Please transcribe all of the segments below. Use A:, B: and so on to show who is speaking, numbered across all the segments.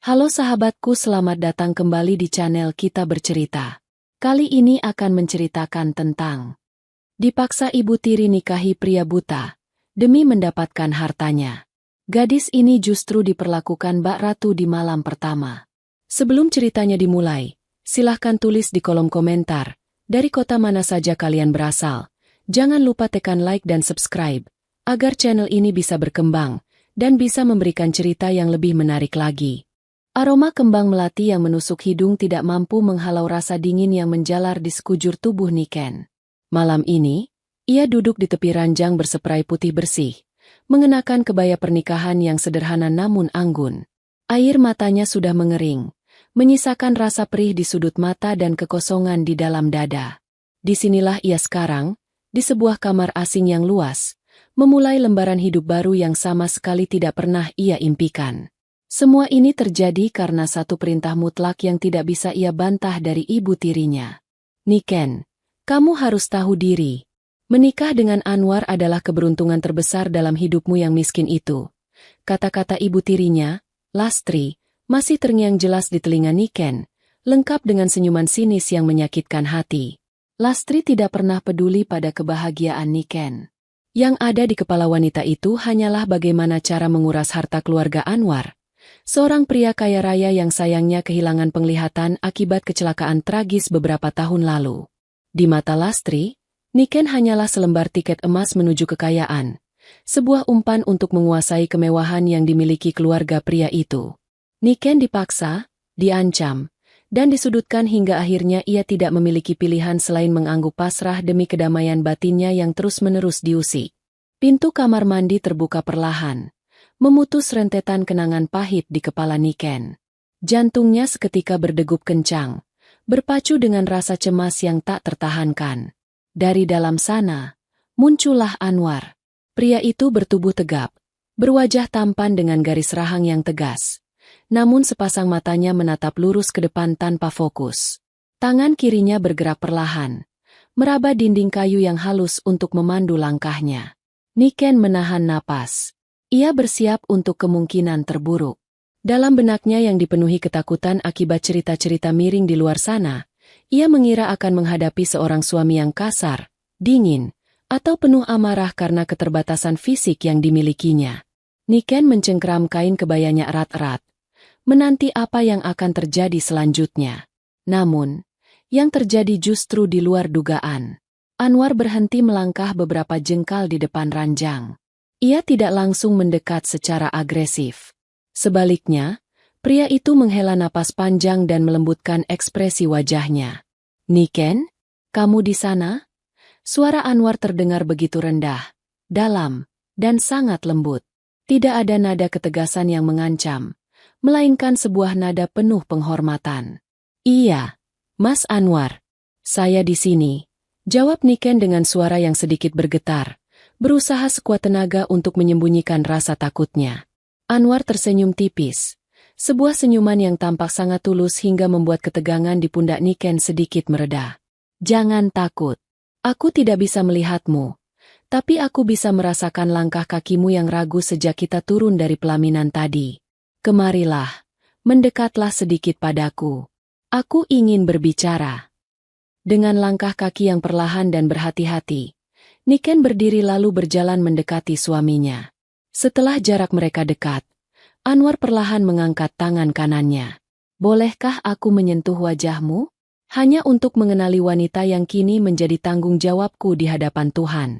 A: Halo sahabatku, selamat datang kembali di channel Kita Bercerita. Kali ini akan menceritakan tentang dipaksa ibu tiri nikahi pria buta demi mendapatkan hartanya. Gadis ini justru diperlakukan Mbak Ratu di malam pertama. Sebelum ceritanya dimulai, silahkan tulis di kolom komentar, dari kota mana saja kalian berasal. Jangan lupa tekan like dan subscribe, agar channel ini bisa berkembang, dan bisa memberikan cerita yang lebih menarik lagi. Aroma kembang melati yang menusuk hidung tidak mampu menghalau rasa dingin yang menjalar di sekujur tubuh Niken. Malam ini, ia duduk di tepi ranjang berseprai putih bersih, mengenakan kebaya pernikahan yang sederhana namun anggun. Air matanya sudah mengering, menyisakan rasa perih di sudut mata dan kekosongan di dalam dada. Disinilah ia sekarang, di sebuah kamar asing yang luas, memulai lembaran hidup baru yang sama sekali tidak pernah ia impikan. Semua ini terjadi karena satu perintah mutlak yang tidak bisa ia bantah dari ibu tirinya. Niken, kamu harus tahu diri. Menikah dengan Anwar adalah keberuntungan terbesar dalam hidupmu yang miskin itu. Kata-kata ibu tirinya, Lastri, masih terngiang jelas di telinga Niken, lengkap dengan senyuman sinis yang menyakitkan hati. Lastri tidak pernah peduli pada kebahagiaan Niken. Yang ada di kepala wanita itu hanyalah bagaimana cara menguras harta keluarga Anwar. Seorang pria kaya raya yang sayangnya kehilangan penglihatan akibat kecelakaan tragis beberapa tahun lalu. Di mata Lastri, Niken hanyalah selembar tiket emas menuju kekayaan. Sebuah umpan untuk menguasai kemewahan yang dimiliki keluarga pria itu. Niken dipaksa, diancam, dan disudutkan hingga akhirnya ia tidak memiliki pilihan selain mengangguk pasrah demi kedamaian batinnya yang terus-menerus diusik. Pintu kamar mandi terbuka perlahan, memutus rentetan kenangan pahit di kepala Niken. Jantungnya seketika berdegup kencang, berpacu dengan rasa cemas yang tak tertahankan. Dari dalam sana, muncullah Anwar. Pria itu bertubuh tegap, berwajah tampan dengan garis rahang yang tegas. Namun sepasang matanya menatap lurus ke depan tanpa fokus. Tangan kirinya bergerak perlahan, meraba dinding kayu yang halus untuk memandu langkahnya. Niken menahan napas. Ia bersiap untuk kemungkinan terburuk. Dalam benaknya yang dipenuhi ketakutan akibat cerita-cerita miring di luar sana, ia mengira akan menghadapi seorang suami yang kasar, dingin, atau penuh amarah karena keterbatasan fisik yang dimilikinya. Niken mencengkram kain kebayanya erat-erat, menanti apa yang akan terjadi selanjutnya. Namun, yang terjadi justru di luar dugaan. Anwar berhenti melangkah beberapa jengkal di depan ranjang. Ia tidak langsung mendekat secara agresif. Sebaliknya, pria itu menghela napas panjang dan melembutkan ekspresi wajahnya. Niken, kamu di sana? Suara Anwar terdengar begitu rendah, dalam, dan sangat lembut. Tidak ada nada ketegasan yang mengancam, melainkan sebuah nada penuh penghormatan. Iya, Mas Anwar. Saya di sini, jawab Niken dengan suara yang sedikit bergetar, berusaha sekuat tenaga untuk menyembunyikan rasa takutnya. Anwar tersenyum tipis, sebuah senyuman yang tampak sangat tulus hingga membuat ketegangan di pundak Niken sedikit mereda. Jangan takut. Aku tidak bisa melihatmu, tapi aku bisa merasakan langkah kakimu yang ragu sejak kita turun dari pelaminan tadi. Kemarilah, mendekatlah sedikit padaku. Aku ingin berbicara. Dengan langkah kaki yang perlahan dan berhati-hati, Niken berdiri lalu berjalan mendekati suaminya. Setelah jarak mereka dekat, Anwar perlahan mengangkat tangan kanannya. Bolehkah aku menyentuh wajahmu? Hanya untuk mengenali wanita yang kini menjadi tanggung jawabku di hadapan Tuhan.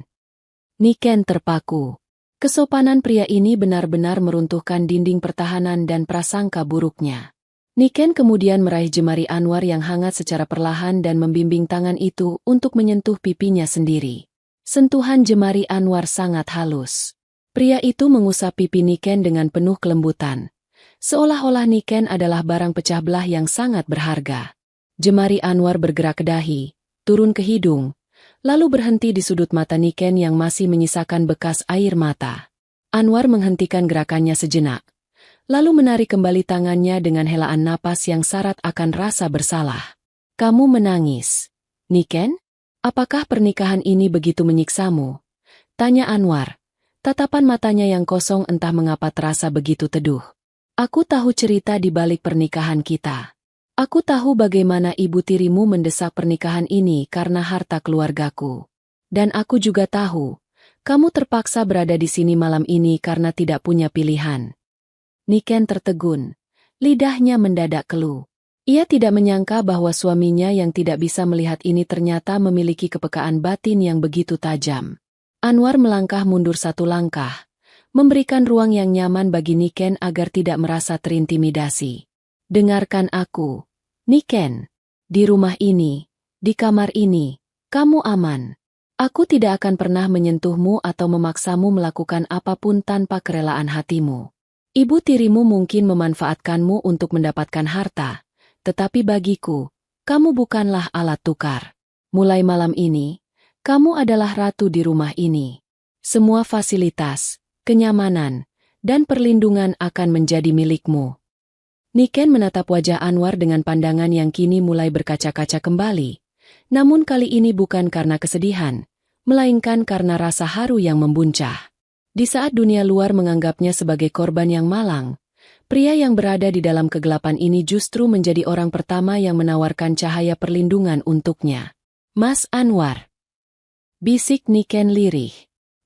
A: Niken terpaku. Kesopanan pria ini benar-benar meruntuhkan dinding pertahanan dan prasangka buruknya. Niken kemudian meraih jemari Anwar yang hangat secara perlahan dan membimbing tangan itu untuk menyentuh pipinya sendiri. Sentuhan jemari Anwar sangat halus. Pria itu mengusap pipi Niken dengan penuh kelembutan, seolah-olah Niken adalah barang pecah belah yang sangat berharga. Jemari Anwar bergerak ke dahi, turun ke hidung, lalu berhenti di sudut mata Niken yang masih menyisakan bekas air mata. Anwar menghentikan gerakannya sejenak, lalu menarik kembali tangannya dengan helaan napas yang syarat akan rasa bersalah. Kamu menangis, Niken? Apakah pernikahan ini begitu menyiksamu? Tanya Anwar. Tatapan matanya yang kosong entah mengapa terasa begitu teduh. Aku tahu cerita di balik pernikahan kita. Aku tahu bagaimana ibu tirimu mendesak pernikahan ini karena harta keluargaku. Dan aku juga tahu, kamu terpaksa berada di sini malam ini karena tidak punya pilihan. Niken tertegun. Lidahnya mendadak keluh. Ia tidak menyangka bahwa suaminya yang tidak bisa melihat ini ternyata memiliki kepekaan batin yang begitu tajam. Anwar melangkah mundur satu langkah, memberikan ruang yang nyaman bagi Niken agar tidak merasa terintimidasi. Dengarkan aku, Niken. Di rumah ini, di kamar ini, kamu aman. Aku tidak akan pernah menyentuhmu atau memaksamu melakukan apapun tanpa kerelaan hatimu. Ibu tirimu mungkin memanfaatkanmu untuk mendapatkan harta, tetapi bagiku, kamu bukanlah alat tukar. Mulai malam ini, kamu adalah ratu di rumah ini. Semua fasilitas, kenyamanan, dan perlindungan akan menjadi milikmu. Niken menatap wajah Anwar dengan pandangan yang kini mulai berkaca-kaca kembali. Namun kali ini bukan karena kesedihan, melainkan karena rasa haru yang membuncah. Di saat dunia luar menganggapnya sebagai korban yang malang, pria yang berada di dalam kegelapan ini justru menjadi orang pertama yang menawarkan cahaya perlindungan untuknya. Mas Anwar. Bisik Niken lirih.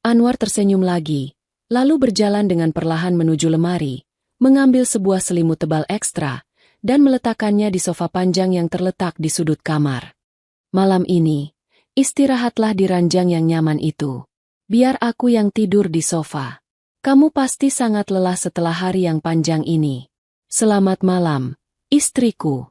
A: Anwar tersenyum lagi, lalu berjalan dengan perlahan menuju lemari, mengambil sebuah selimut tebal ekstra, dan meletakkannya di sofa panjang yang terletak di sudut kamar. Malam ini, istirahatlah di ranjang yang nyaman itu. Biar aku yang tidur di sofa. Kamu pasti sangat lelah setelah hari yang panjang ini. Selamat malam, istriku.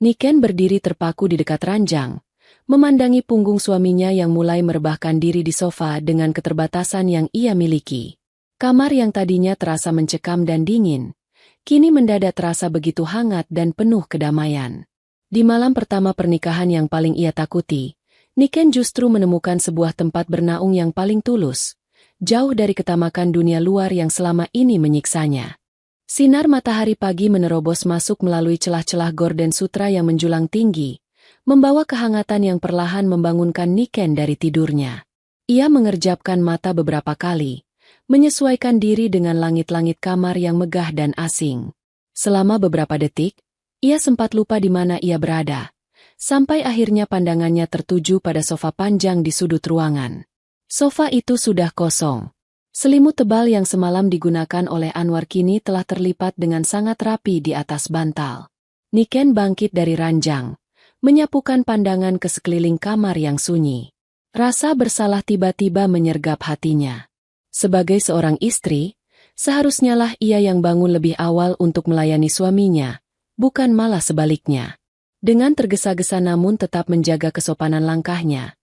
A: Niken berdiri terpaku di dekat ranjang, memandangi punggung suaminya yang mulai merebahkan diri di sofa dengan keterbatasan yang ia miliki. Kamar yang tadinya terasa mencekam dan dingin, kini mendadak terasa begitu hangat dan penuh kedamaian. Di malam pertama pernikahan yang paling ia takuti, Niken justru menemukan sebuah tempat bernaung yang paling tulus, jauh dari ketamakan dunia luar yang selama ini menyiksanya. Sinar matahari pagi menerobos masuk melalui celah-celah gorden sutra yang menjulang tinggi, membawa kehangatan yang perlahan membangunkan Niken dari tidurnya. Ia mengerjapkan mata beberapa kali, menyesuaikan diri dengan langit-langit kamar yang megah dan asing. Selama beberapa detik, ia sempat lupa di mana ia berada. Sampai akhirnya pandangannya tertuju pada sofa panjang di sudut ruangan. Sofa itu sudah kosong. Selimut tebal yang semalam digunakan oleh Anwar kini telah terlipat dengan sangat rapi di atas bantal. Niken bangkit dari ranjang, menyapukan pandangan ke sekeliling kamar yang sunyi. Rasa bersalah tiba-tiba menyergap hatinya. Sebagai seorang istri, seharusnyalah ia yang bangun lebih awal untuk melayani suaminya, bukan malah sebaliknya. Dengan tergesa-gesa namun tetap menjaga kesopanan langkahnya,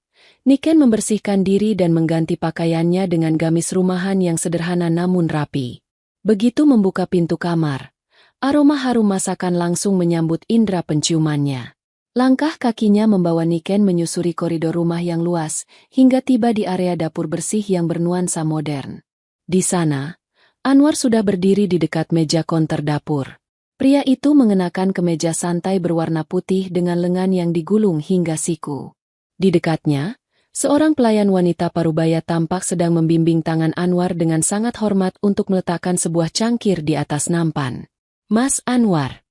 A: Niken membersihkan diri dan mengganti pakaiannya dengan gamis rumahan yang sederhana namun rapi. Begitu membuka pintu kamar, aroma harum masakan langsung menyambut indera penciumannya. Langkah kakinya membawa Niken menyusuri koridor rumah yang luas, hingga tiba di area dapur bersih yang bernuansa modern. Di sana, Anwar sudah berdiri di dekat meja konter dapur. Pria itu mengenakan kemeja santai berwarna putih dengan lengan yang digulung hingga siku. Di dekatnya, seorang pelayan wanita parubaya tampak sedang membimbing tangan Anwar dengan sangat hormat untuk meletakkan sebuah cangkir di atas nampan. Mas Anwar.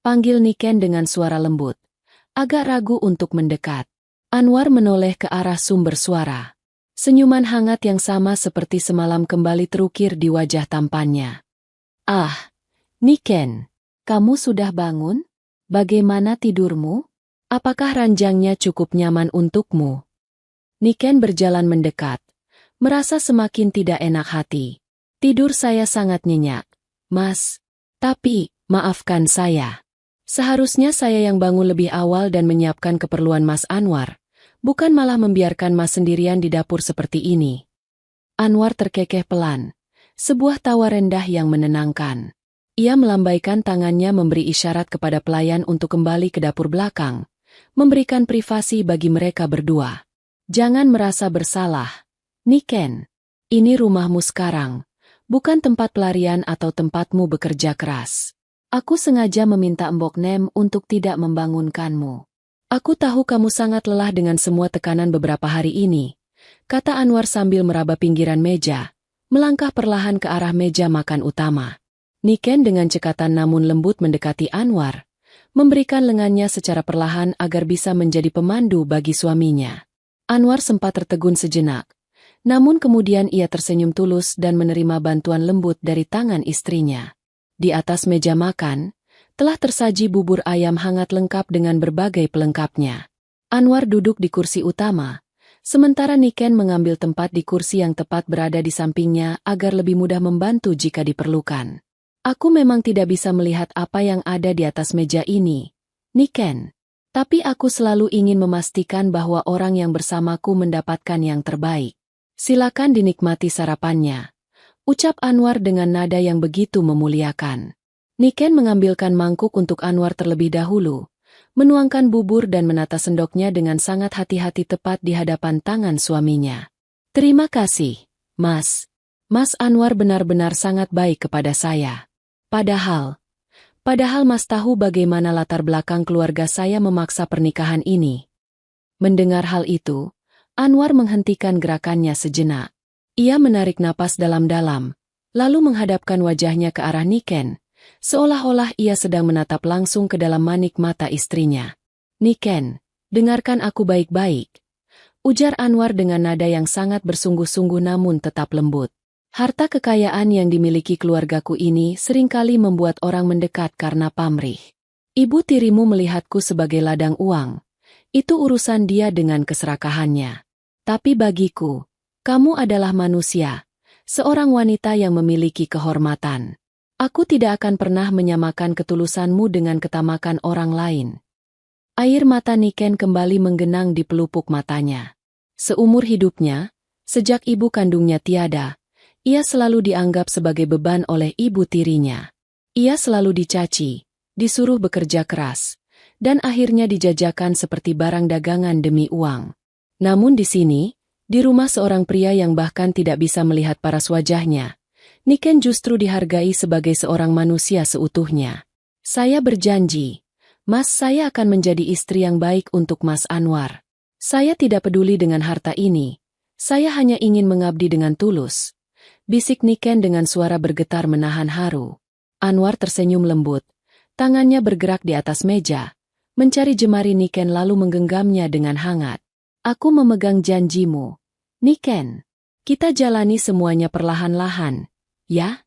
A: Panggil Niken dengan suara lembut. Agak ragu untuk mendekat. Anwar menoleh ke arah sumber suara. Senyuman hangat yang sama seperti semalam kembali terukir di wajah tampannya. Ah, Niken, kamu sudah bangun? Bagaimana tidurmu? Apakah ranjangnya cukup nyaman untukmu? Niken berjalan mendekat, merasa semakin tidak enak hati. Tidur saya sangat nyenyak, Mas. Tapi, maafkan saya. Seharusnya saya yang bangun lebih awal dan menyiapkan keperluan Mas Anwar, bukan malah membiarkan Mas sendirian di dapur seperti ini. Anwar terkekeh pelan, sebuah tawa rendah yang menenangkan. Ia melambaikan tangannya memberi isyarat kepada pelayan untuk kembali ke dapur belakang, memberikan privasi bagi mereka berdua. Jangan merasa bersalah, Niken. Ini rumahmu sekarang, bukan tempat pelarian atau tempatmu bekerja keras. Aku sengaja meminta Mbok Nem untuk tidak membangunkanmu. Aku tahu kamu sangat lelah dengan semua tekanan beberapa hari ini, kata Anwar sambil meraba pinggiran meja, melangkah perlahan ke arah meja makan utama. Niken dengan cekatan namun lembut mendekati Anwar, memberikan lengannya secara perlahan agar bisa menjadi pemandu bagi suaminya. Anwar sempat tertegun sejenak, namun kemudian ia tersenyum tulus dan menerima bantuan lembut dari tangan istrinya. Di atas meja makan, telah tersaji bubur ayam hangat lengkap dengan berbagai pelengkapnya. Anwar duduk di kursi utama, sementara Niken mengambil tempat di kursi yang tepat berada di sampingnya agar lebih mudah membantu jika diperlukan. Aku memang tidak bisa melihat apa yang ada di atas meja ini, Niken. Tapi aku selalu ingin memastikan bahwa orang yang bersamaku mendapatkan yang terbaik. Silakan dinikmati sarapannya, ucap Anwar dengan nada yang begitu memuliakan. Niken mengambilkan mangkuk untuk Anwar terlebih dahulu, menuangkan bubur dan menata sendoknya dengan sangat hati-hati tepat di hadapan tangan suaminya. Terima kasih, Mas. Mas Anwar benar-benar sangat baik kepada saya. Padahal Mas tahu bagaimana latar belakang keluarga saya memaksa pernikahan ini. Mendengar hal itu, Anwar menghentikan gerakannya sejenak. Ia menarik napas dalam-dalam, lalu menghadapkan wajahnya ke arah Niken, seolah-olah ia sedang menatap langsung ke dalam manik mata istrinya. Niken, dengarkan aku baik-baik, ujar Anwar dengan nada yang sangat bersungguh-sungguh namun tetap lembut. Harta kekayaan yang dimiliki keluargaku ini seringkali membuat orang mendekat karena pamrih. Ibu tirimu melihatku sebagai ladang uang. Itu urusan dia dengan keserakahannya. Tapi bagiku, kamu adalah manusia, seorang wanita yang memiliki kehormatan. Aku tidak akan pernah menyamakan ketulusanmu dengan ketamakan orang lain. Air mata Niken kembali menggenang di pelupuk matanya. Seumur hidupnya, sejak ibu kandungnya tiada, ia selalu dianggap sebagai beban oleh ibu tirinya. Ia selalu dicaci, disuruh bekerja keras, dan akhirnya dijajakan seperti barang dagangan demi uang. Namun di sini, di rumah seorang pria yang bahkan tidak bisa melihat paras wajahnya, Niken justru dihargai sebagai seorang manusia seutuhnya. Saya berjanji, Mas, saya akan menjadi istri yang baik untuk Mas Anwar. Saya tidak peduli dengan harta ini, saya hanya ingin mengabdi dengan tulus. Bisik Niken dengan suara bergetar menahan haru. Anwar tersenyum lembut, tangannya bergerak di atas meja, mencari jemari Niken lalu menggenggamnya dengan hangat. Aku memegang janjimu, Niken. Kita jalani semuanya perlahan-lahan, ya?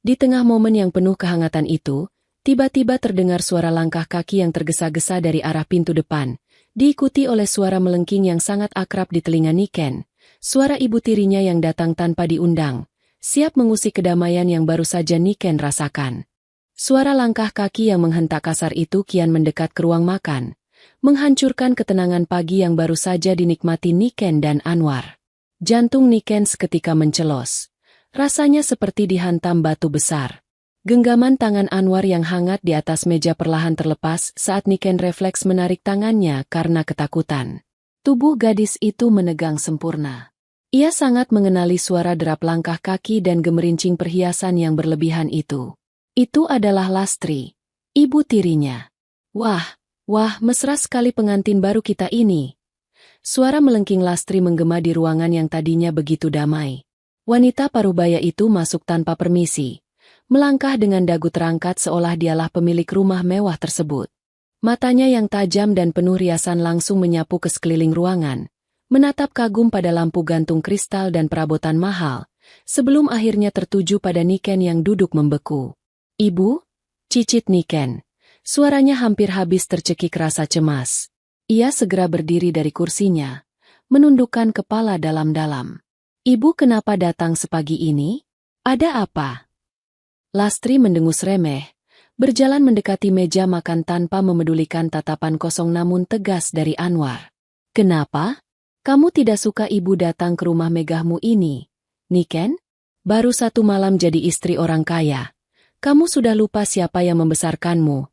A: Di tengah momen yang penuh kehangatan itu, tiba-tiba terdengar suara langkah kaki yang tergesa-gesa dari arah pintu depan, diikuti oleh suara melengking yang sangat akrab di telinga Niken. Suara ibu tirinya yang datang tanpa diundang, siap mengusik kedamaian yang baru saja Niken rasakan. Suara langkah kaki yang menghentak kasar itu kian mendekat ke ruang makan, menghancurkan ketenangan pagi yang baru saja dinikmati Niken dan Anwar. Jantung Niken seketika mencelos. Rasanya seperti dihantam batu besar. Genggaman tangan Anwar yang hangat di atas meja perlahan terlepas saat Niken refleks menarik tangannya karena ketakutan. Tubuh gadis itu menegang sempurna. Ia sangat mengenali suara derap langkah kaki dan gemerincing perhiasan yang berlebihan itu. Itu adalah Lastri, ibu tirinya. Wah, mesra sekali pengantin baru kita ini. Suara melengking Lastri menggema di ruangan yang tadinya begitu damai. Wanita parubaya itu masuk tanpa permisi, melangkah dengan dagu terangkat seolah dialah pemilik rumah mewah tersebut. Matanya yang tajam dan penuh riasan langsung menyapu ke sekeliling ruangan, menatap kagum pada lampu gantung kristal dan perabotan mahal, sebelum akhirnya tertuju pada Niken yang duduk membeku. Ibu? Cicit Niken. Suaranya hampir habis tercekik rasa cemas. Ia segera berdiri dari kursinya, menundukkan kepala dalam-dalam. Ibu kenapa datang sepagi ini? Ada apa? Lastri mendengus remeh, berjalan mendekati meja makan tanpa memedulikan tatapan kosong namun tegas dari Anwar. Kenapa? Kamu tidak suka ibu datang ke rumah megahmu ini, Niken? Baru 1 malam jadi istri orang kaya. Kamu sudah lupa siapa yang membesarkanmu.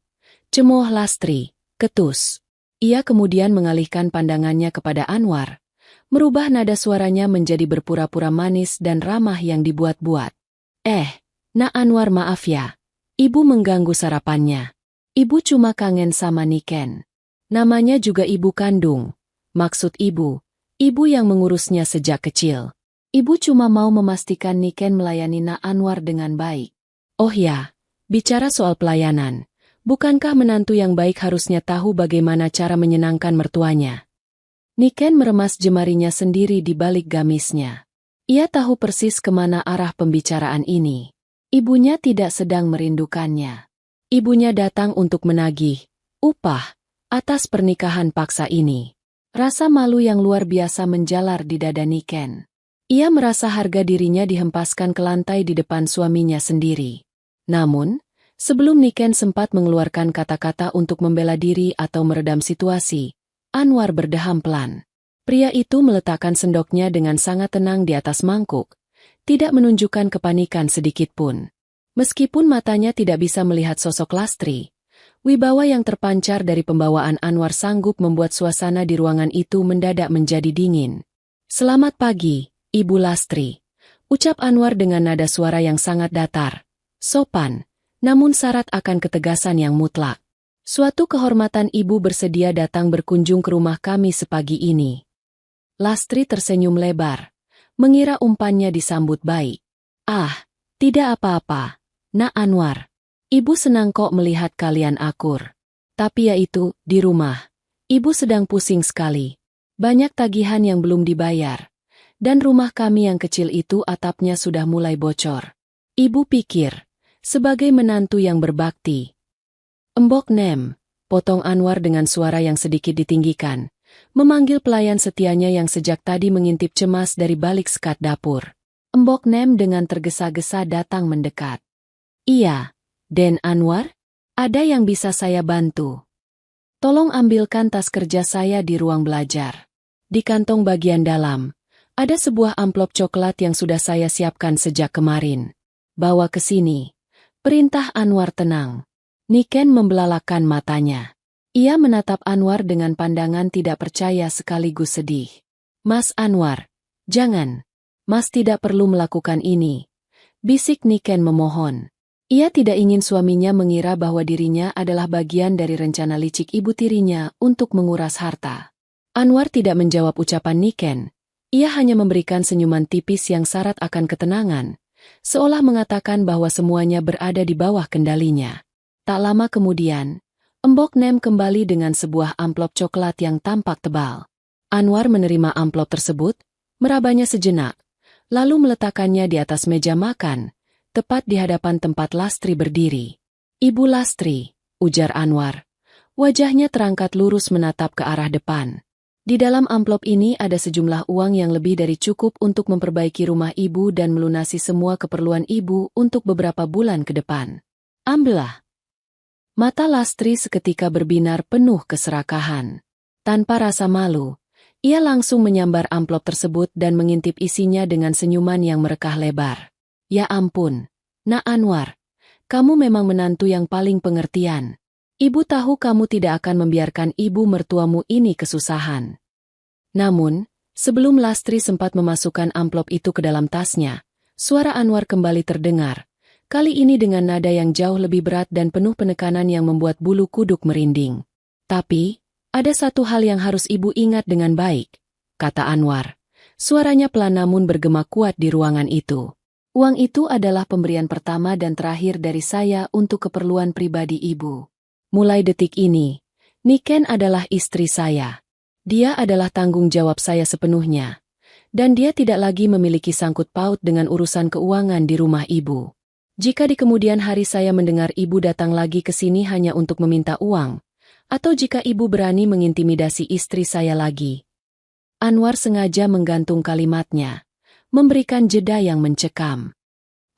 A: Cemooh Lastri, ketus. Ia kemudian mengalihkan pandangannya kepada Anwar, merubah nada suaranya menjadi berpura-pura manis dan ramah yang dibuat-buat. Nak Anwar, maaf ya. Ibu mengganggu sarapannya. Ibu cuma kangen sama Niken. Namanya juga ibu kandung. Maksud ibu yang mengurusnya sejak kecil. Ibu cuma mau memastikan Niken melayani Nak Anwar dengan baik. Oh ya, bicara soal pelayanan, bukankah menantu yang baik harusnya tahu bagaimana cara menyenangkan mertuanya? Niken meremas jemarinya sendiri di balik gamisnya. Ia tahu persis kemana arah pembicaraan ini. Ibunya tidak sedang merindukannya. Ibunya datang untuk menagih upah atas pernikahan paksa ini. Rasa malu yang luar biasa menjalar di dada Niken. Ia merasa harga dirinya dihempaskan ke lantai di depan suaminya sendiri. Namun, sebelum Niken sempat mengeluarkan kata-kata untuk membela diri atau meredam situasi, Anwar berdeham pelan. Pria itu meletakkan sendoknya dengan sangat tenang di atas mangkuk, tidak menunjukkan kepanikan sedikit pun. Meskipun matanya tidak bisa melihat sosok Lastri, wibawa yang terpancar dari pembawaan Anwar sanggup membuat suasana di ruangan itu mendadak menjadi dingin. "Selamat pagi, Ibu Lastri," ucap Anwar dengan nada suara yang sangat datar, sopan, namun syarat akan ketegasan yang mutlak. "Suatu kehormatan Ibu bersedia datang berkunjung ke rumah kami sepagi ini." Lastri tersenyum lebar, mengira umpannya disambut baik. "Ah, tidak apa-apa, Nak Anwar. Ibu senang kok melihat kalian akur. Tapi ya itu, di rumah, Ibu sedang pusing sekali. Banyak tagihan yang belum dibayar. Dan rumah kami yang kecil itu atapnya sudah mulai bocor. Ibu pikir, sebagai menantu yang berbakti." "Embok Nem," potong Anwar dengan suara yang sedikit ditinggikan, memanggil pelayan setianya yang sejak tadi mengintip cemas dari balik sekat dapur. Embok Nem dengan tergesa-gesa datang mendekat. "Iya, Den Anwar, ada yang bisa saya bantu? Tolong ambilkan tas kerja saya di ruang belajar. Di kantong bagian dalam, ada sebuah amplop coklat yang sudah saya siapkan sejak kemarin. Bawa ke sini," perintah Anwar tenang. Niken membelalakan matanya. Ia menatap Anwar dengan pandangan tidak percaya sekaligus sedih. "Mas Anwar, jangan. Mas tidak perlu melakukan ini," bisik Niken memohon. Ia tidak ingin suaminya mengira bahwa dirinya adalah bagian dari rencana licik ibu tirinya untuk menguras harta. Anwar tidak menjawab ucapan Niken. Ia hanya memberikan senyuman tipis yang syarat akan ketenangan, seolah mengatakan bahwa semuanya berada di bawah kendalinya. Tak lama kemudian, Embok Nem kembali dengan sebuah amplop coklat yang tampak tebal. Anwar menerima amplop tersebut, merabanya sejenak, lalu meletakkannya di atas meja makan, tepat di hadapan tempat Lastri berdiri. "Ibu Lastri," ujar Anwar. Wajahnya terangkat lurus menatap ke arah depan. "Di dalam amplop ini ada sejumlah uang yang lebih dari cukup untuk memperbaiki rumah Ibu dan melunasi semua keperluan Ibu untuk beberapa bulan ke depan. Ambillah." Mata Lastri seketika berbinar penuh keserakahan. Tanpa rasa malu, ia langsung menyambar amplop tersebut dan mengintip isinya dengan senyuman yang merekah lebar. "Ya ampun, Nak Anwar, kamu memang menantu yang paling pengertian. Ibu tahu kamu tidak akan membiarkan ibu mertuamu ini kesusahan." Namun, sebelum Lastri sempat memasukkan amplop itu ke dalam tasnya, suara Anwar kembali terdengar, kali ini dengan nada yang jauh lebih berat dan penuh penekanan yang membuat bulu kuduk merinding. "Tapi, ada satu hal yang harus ibu ingat dengan baik," kata Anwar. Suaranya pelan namun bergema kuat di ruangan itu. "Uang itu adalah pemberian pertama dan terakhir dari saya untuk keperluan pribadi ibu. Mulai detik ini, Niken adalah istri saya. Dia adalah tanggung jawab saya sepenuhnya. Dan dia tidak lagi memiliki sangkut paut dengan urusan keuangan di rumah ibu. Jika di kemudian hari saya mendengar ibu datang lagi ke sini hanya untuk meminta uang, atau jika ibu berani mengintimidasi istri saya lagi." Anwar sengaja menggantung kalimatnya, memberikan jeda yang mencekam.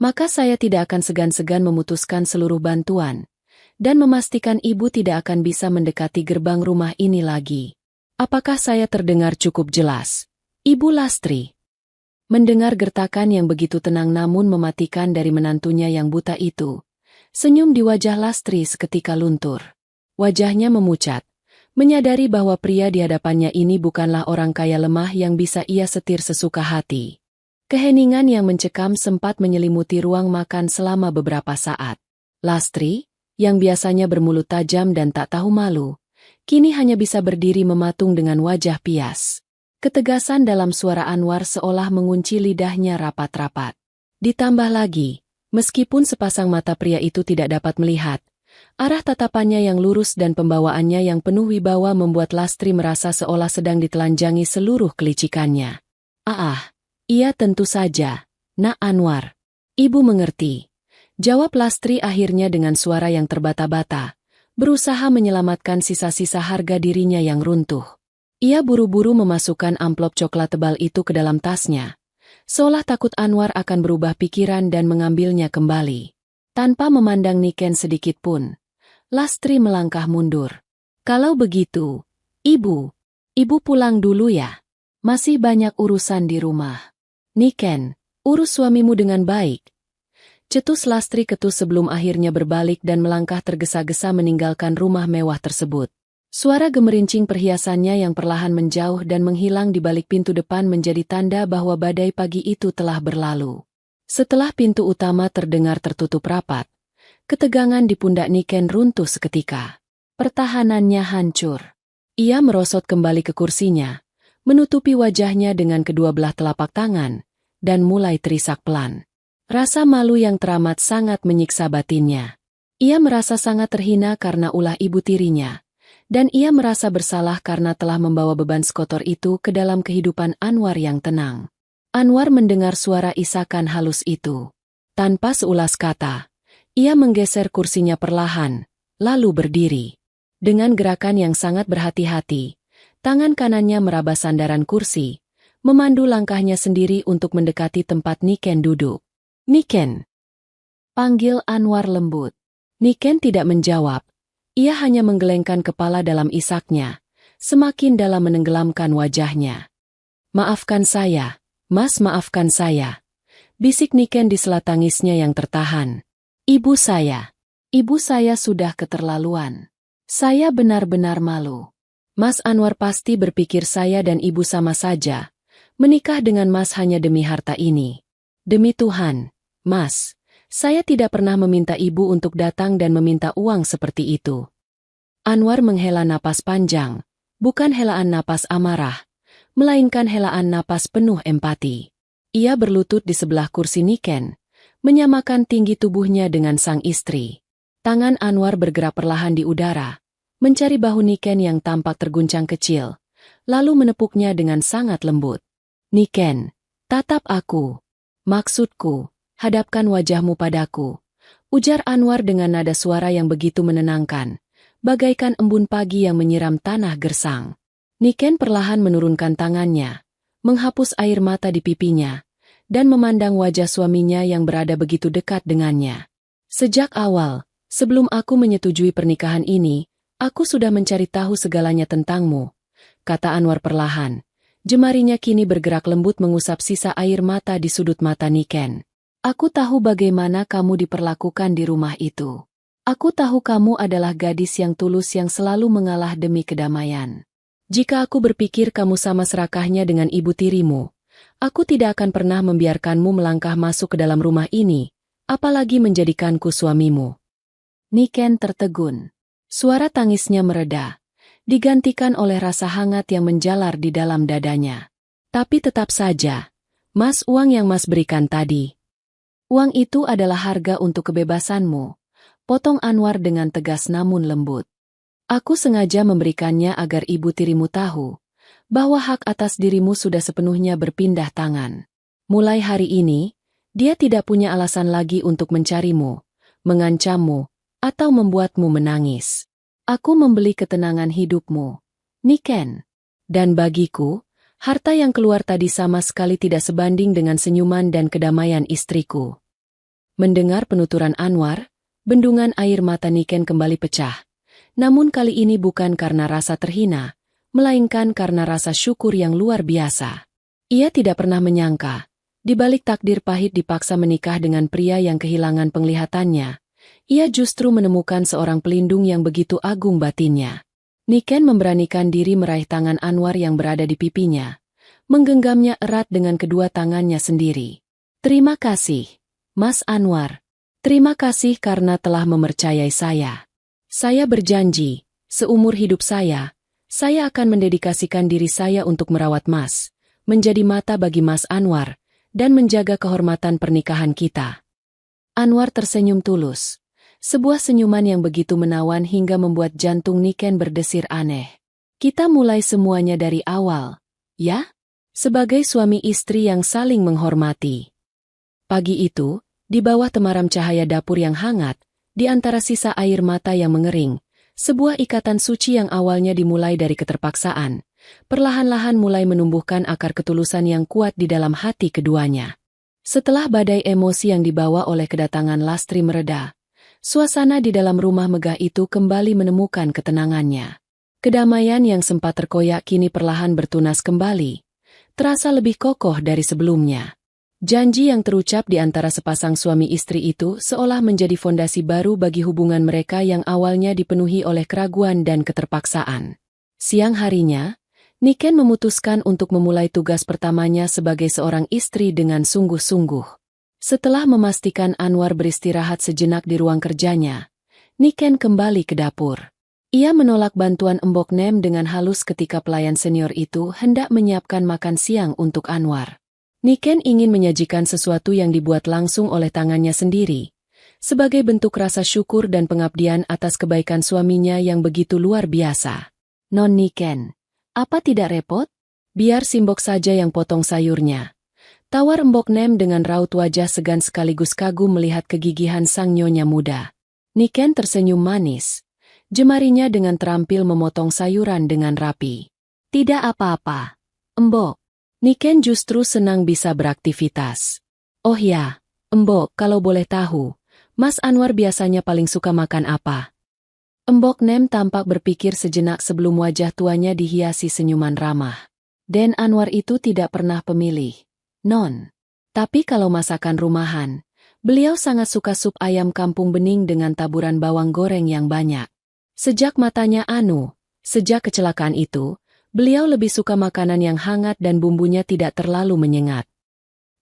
A: "Maka saya tidak akan segan-segan memutuskan seluruh bantuan, dan memastikan ibu tidak akan bisa mendekati gerbang rumah ini lagi. Apakah saya terdengar cukup jelas, Ibu Lastri?" Mendengar gertakan yang begitu tenang namun mematikan dari menantunya yang buta itu, senyum di wajah Lastri seketika luntur. Wajahnya memucat, menyadari bahwa pria di hadapannya ini bukanlah orang kaya lemah yang bisa ia setir sesuka hati. Keheningan yang mencekam sempat menyelimuti ruang makan selama beberapa saat. Lastri, yang biasanya bermulut tajam dan tak tahu malu, kini hanya bisa berdiri mematung dengan wajah pias. Ketegasan dalam suara Anwar seolah mengunci lidahnya rapat-rapat. Ditambah lagi, Meskipun sepasang mata pria itu tidak dapat melihat, arah tatapannya yang lurus dan pembawaannya yang penuh wibawa membuat Lastri merasa seolah sedang ditelanjangi seluruh kelicikannya. Iya tentu saja, Nak Anwar. Ibu mengerti. Jawab Lastri akhirnya dengan suara yang terbata-bata, berusaha menyelamatkan sisa-sisa harga dirinya yang runtuh. Ia buru-buru memasukkan amplop coklat tebal itu ke dalam tasnya, seolah takut Anwar akan berubah pikiran dan mengambilnya kembali. Tanpa memandang Niken sedikit pun, Lastri melangkah mundur. Kalau begitu, Ibu pulang dulu ya. Masih banyak urusan di rumah. Niken, urus suamimu dengan baik. Cetus Lastri ketus sebelum akhirnya berbalik dan melangkah tergesa-gesa meninggalkan rumah mewah tersebut. Suara gemerincing perhiasannya yang perlahan menjauh dan menghilang di balik pintu depan menjadi tanda bahwa badai pagi itu telah berlalu. Setelah pintu utama terdengar tertutup rapat, ketegangan di pundak Niken runtuh seketika. Pertahanannya hancur. Ia merosot kembali ke kursinya, menutupi wajahnya dengan kedua belah telapak tangan, dan mulai terisak pelan. Rasa malu yang teramat sangat menyiksa batinnya. Ia merasa sangat terhina karena ulah ibu tirinya, dan ia merasa bersalah karena telah membawa beban sekotor itu ke dalam kehidupan Anwar yang tenang. Anwar mendengar suara isakan halus itu. Tanpa seulas kata, ia menggeser kursinya perlahan, lalu berdiri. Dengan gerakan yang sangat berhati-hati, tangan kanannya meraba sandaran kursi, memandu langkahnya sendiri untuk mendekati tempat Niken duduk. Niken, panggil Anwar lembut. Niken tidak menjawab, ia hanya menggelengkan kepala dalam isaknya, semakin dalam menenggelamkan wajahnya. Maafkan saya, Mas, maafkan saya, bisik Niken di sela tangisnya yang tertahan. Ibu saya sudah keterlaluan. Saya benar-benar malu. Mas Anwar pasti berpikir saya dan ibu sama saja. Menikah dengan Mas hanya demi harta ini. Demi Tuhan, Mas, saya tidak pernah meminta ibu untuk datang dan meminta uang seperti itu. Anwar menghela napas panjang, bukan helaan napas amarah, melainkan helaan napas penuh empati. Ia berlutut di sebelah kursi Niken, menyamakan tinggi tubuhnya dengan sang istri. Tangan Anwar bergerak perlahan di udara, mencari bahu Niken yang tampak terguncang kecil, lalu menepuknya dengan sangat lembut. Niken, tatap aku. Maksudku, hadapkan wajahmu padaku, ujar Anwar dengan nada suara yang begitu menenangkan, bagaikan embun pagi yang menyiram tanah gersang. Niken perlahan menurunkan tangannya, menghapus air mata di pipinya, dan memandang wajah suaminya yang berada begitu dekat dengannya. Sejak awal, sebelum aku menyetujui pernikahan ini, aku sudah mencari tahu segalanya tentangmu, kata Anwar perlahan. Jemarinya kini bergerak lembut mengusap sisa air mata di sudut mata Niken. Aku tahu bagaimana kamu diperlakukan di rumah itu. Aku tahu kamu adalah gadis yang tulus yang selalu mengalah demi kedamaian. Jika aku berpikir kamu sama serakahnya dengan ibu tirimu, aku tidak akan pernah membiarkanmu melangkah masuk ke dalam rumah ini, apalagi menjadikanku suamimu. Niken tertegun. Suara tangisnya mereda, digantikan oleh rasa hangat yang menjalar di dalam dadanya. Tapi tetap saja, Mas, uang yang Mas berikan tadi. Uang itu adalah harga untuk kebebasanmu, potong Anwar dengan tegas namun lembut. Aku sengaja memberikannya agar ibu tirimu tahu, bahwa hak atas dirimu sudah sepenuhnya berpindah tangan. Mulai hari ini, dia tidak punya alasan lagi untuk mencarimu, mengancammu, atau membuatmu menangis. Aku membeli ketenangan hidupmu, Niken. Dan bagiku, harta yang keluar tadi sama sekali tidak sebanding dengan senyuman dan kedamaian istriku. Mendengar penuturan Anwar, bendungan air mata Niken kembali pecah. Namun kali ini bukan karena rasa terhina, melainkan karena rasa syukur yang luar biasa. Ia tidak pernah menyangka, di balik takdir pahit dipaksa menikah dengan pria yang kehilangan penglihatannya, ia justru menemukan seorang pelindung yang begitu agung batinnya. Niken memberanikan diri meraih tangan Anwar yang berada di pipinya, menggenggamnya erat dengan kedua tangannya sendiri. Terima kasih, Mas Anwar. Terima kasih karena telah mempercayai saya. Saya berjanji, seumur hidup saya akan mendedikasikan diri saya untuk merawat Mas, menjadi mata bagi Mas Anwar, dan menjaga kehormatan pernikahan kita. Anwar tersenyum tulus. Sebuah senyuman yang begitu menawan hingga membuat jantung Niken berdesir aneh. Kita mulai semuanya dari awal, ya? Sebagai suami istri yang saling menghormati. Pagi itu, di bawah temaram cahaya dapur yang hangat, di antara sisa air mata yang mengering, sebuah ikatan suci yang awalnya dimulai dari keterpaksaan, perlahan-lahan mulai menumbuhkan akar ketulusan yang kuat di dalam hati keduanya. Setelah badai emosi yang dibawa oleh kedatangan Lastri mereda, suasana di dalam rumah megah itu kembali menemukan ketenangannya. Kedamaian yang sempat terkoyak kini perlahan bertunas kembali, terasa lebih kokoh dari sebelumnya. Janji yang terucap di antara sepasang suami istri itu seolah menjadi fondasi baru bagi hubungan mereka yang awalnya dipenuhi oleh keraguan dan keterpaksaan. Siang harinya, Niken memutuskan untuk memulai tugas pertamanya sebagai seorang istri dengan sungguh-sungguh. Setelah memastikan Anwar beristirahat sejenak di ruang kerjanya, Niken kembali ke dapur. Ia menolak bantuan Embok Nem dengan halus ketika pelayan senior itu hendak menyiapkan makan siang untuk Anwar. Niken ingin menyajikan sesuatu yang dibuat langsung oleh tangannya sendiri, sebagai bentuk rasa syukur dan pengabdian atas kebaikan suaminya yang begitu luar biasa. Non Niken, apa tidak repot? Biar Simbok saja yang potong sayurnya. Tawar Embok Nem dengan raut wajah segan sekaligus kagum melihat kegigihan sang nyonya muda. Niken tersenyum manis. Jemarinya dengan terampil memotong sayuran dengan rapi. Tidak apa-apa, Embok. Niken justru senang bisa beraktivitas. Oh ya, Embok, kalau boleh tahu, Mas Anwar biasanya paling suka makan apa? Embok Nem tampak berpikir sejenak sebelum wajah tuanya dihiasi senyuman ramah. Dan Anwar itu tidak pernah pemilih, Non. Tapi kalau masakan rumahan, beliau sangat suka sup ayam kampung bening dengan taburan bawang goreng yang banyak. Sejak kecelakaan itu, beliau lebih suka makanan yang hangat dan bumbunya tidak terlalu menyengat.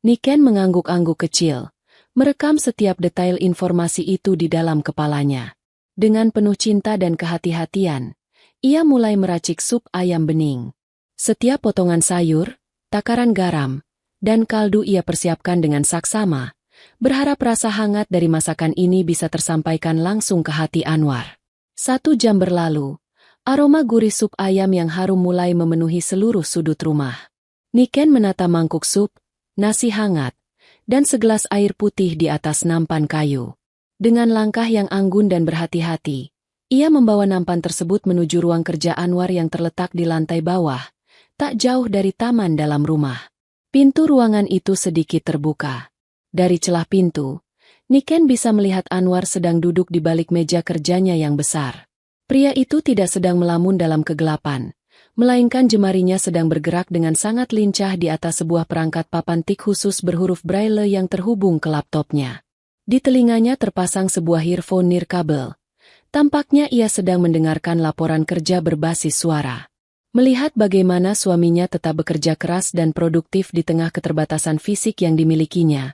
A: Niken mengangguk-angguk kecil, merekam setiap detail informasi itu di dalam kepalanya. Dengan penuh cinta dan kehati-hatian, ia mulai meracik sup ayam bening. Setiap potongan sayur, takaran garam, dan kaldu ia persiapkan dengan saksama, berharap rasa hangat dari masakan ini bisa tersampaikan langsung ke hati Anwar. 1 jam berlalu. Aroma gurih sup ayam yang harum mulai memenuhi seluruh sudut rumah. Niken menata mangkuk sup, nasi hangat, dan segelas air putih di atas nampan kayu. Dengan langkah yang anggun dan berhati-hati, ia membawa nampan tersebut menuju ruang kerja Anwar yang terletak di lantai bawah, tak jauh dari taman dalam rumah. Pintu ruangan itu sedikit terbuka. Dari celah pintu, Niken bisa melihat Anwar sedang duduk di balik meja kerjanya yang besar. Pria itu tidak sedang melamun dalam kegelapan, melainkan jemarinya sedang bergerak dengan sangat lincah di atas sebuah perangkat papan tik khusus berhuruf braille yang terhubung ke laptopnya. Di telinganya terpasang sebuah earphone nirkabel. Tampaknya ia sedang mendengarkan laporan kerja berbasis suara. Melihat bagaimana suaminya tetap bekerja keras dan produktif di tengah keterbatasan fisik yang dimilikinya,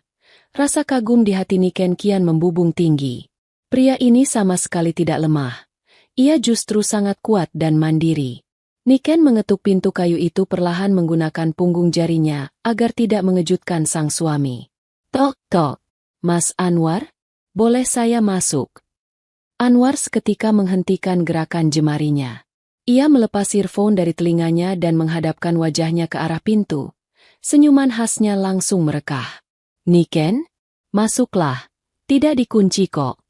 A: rasa kagum di hati Niken kian membubung tinggi. Pria ini sama sekali tidak lemah. Ia justru sangat kuat dan mandiri. Niken mengetuk pintu kayu itu perlahan menggunakan punggung jarinya agar tidak mengejutkan sang suami. Tok, tok. Mas Anwar, boleh saya masuk? Anwar seketika menghentikan gerakan jemarinya. Ia melepas earphone dari telinganya dan menghadapkan wajahnya ke arah pintu. Senyuman khasnya langsung merekah. Niken, masuklah. Tidak dikunci kok.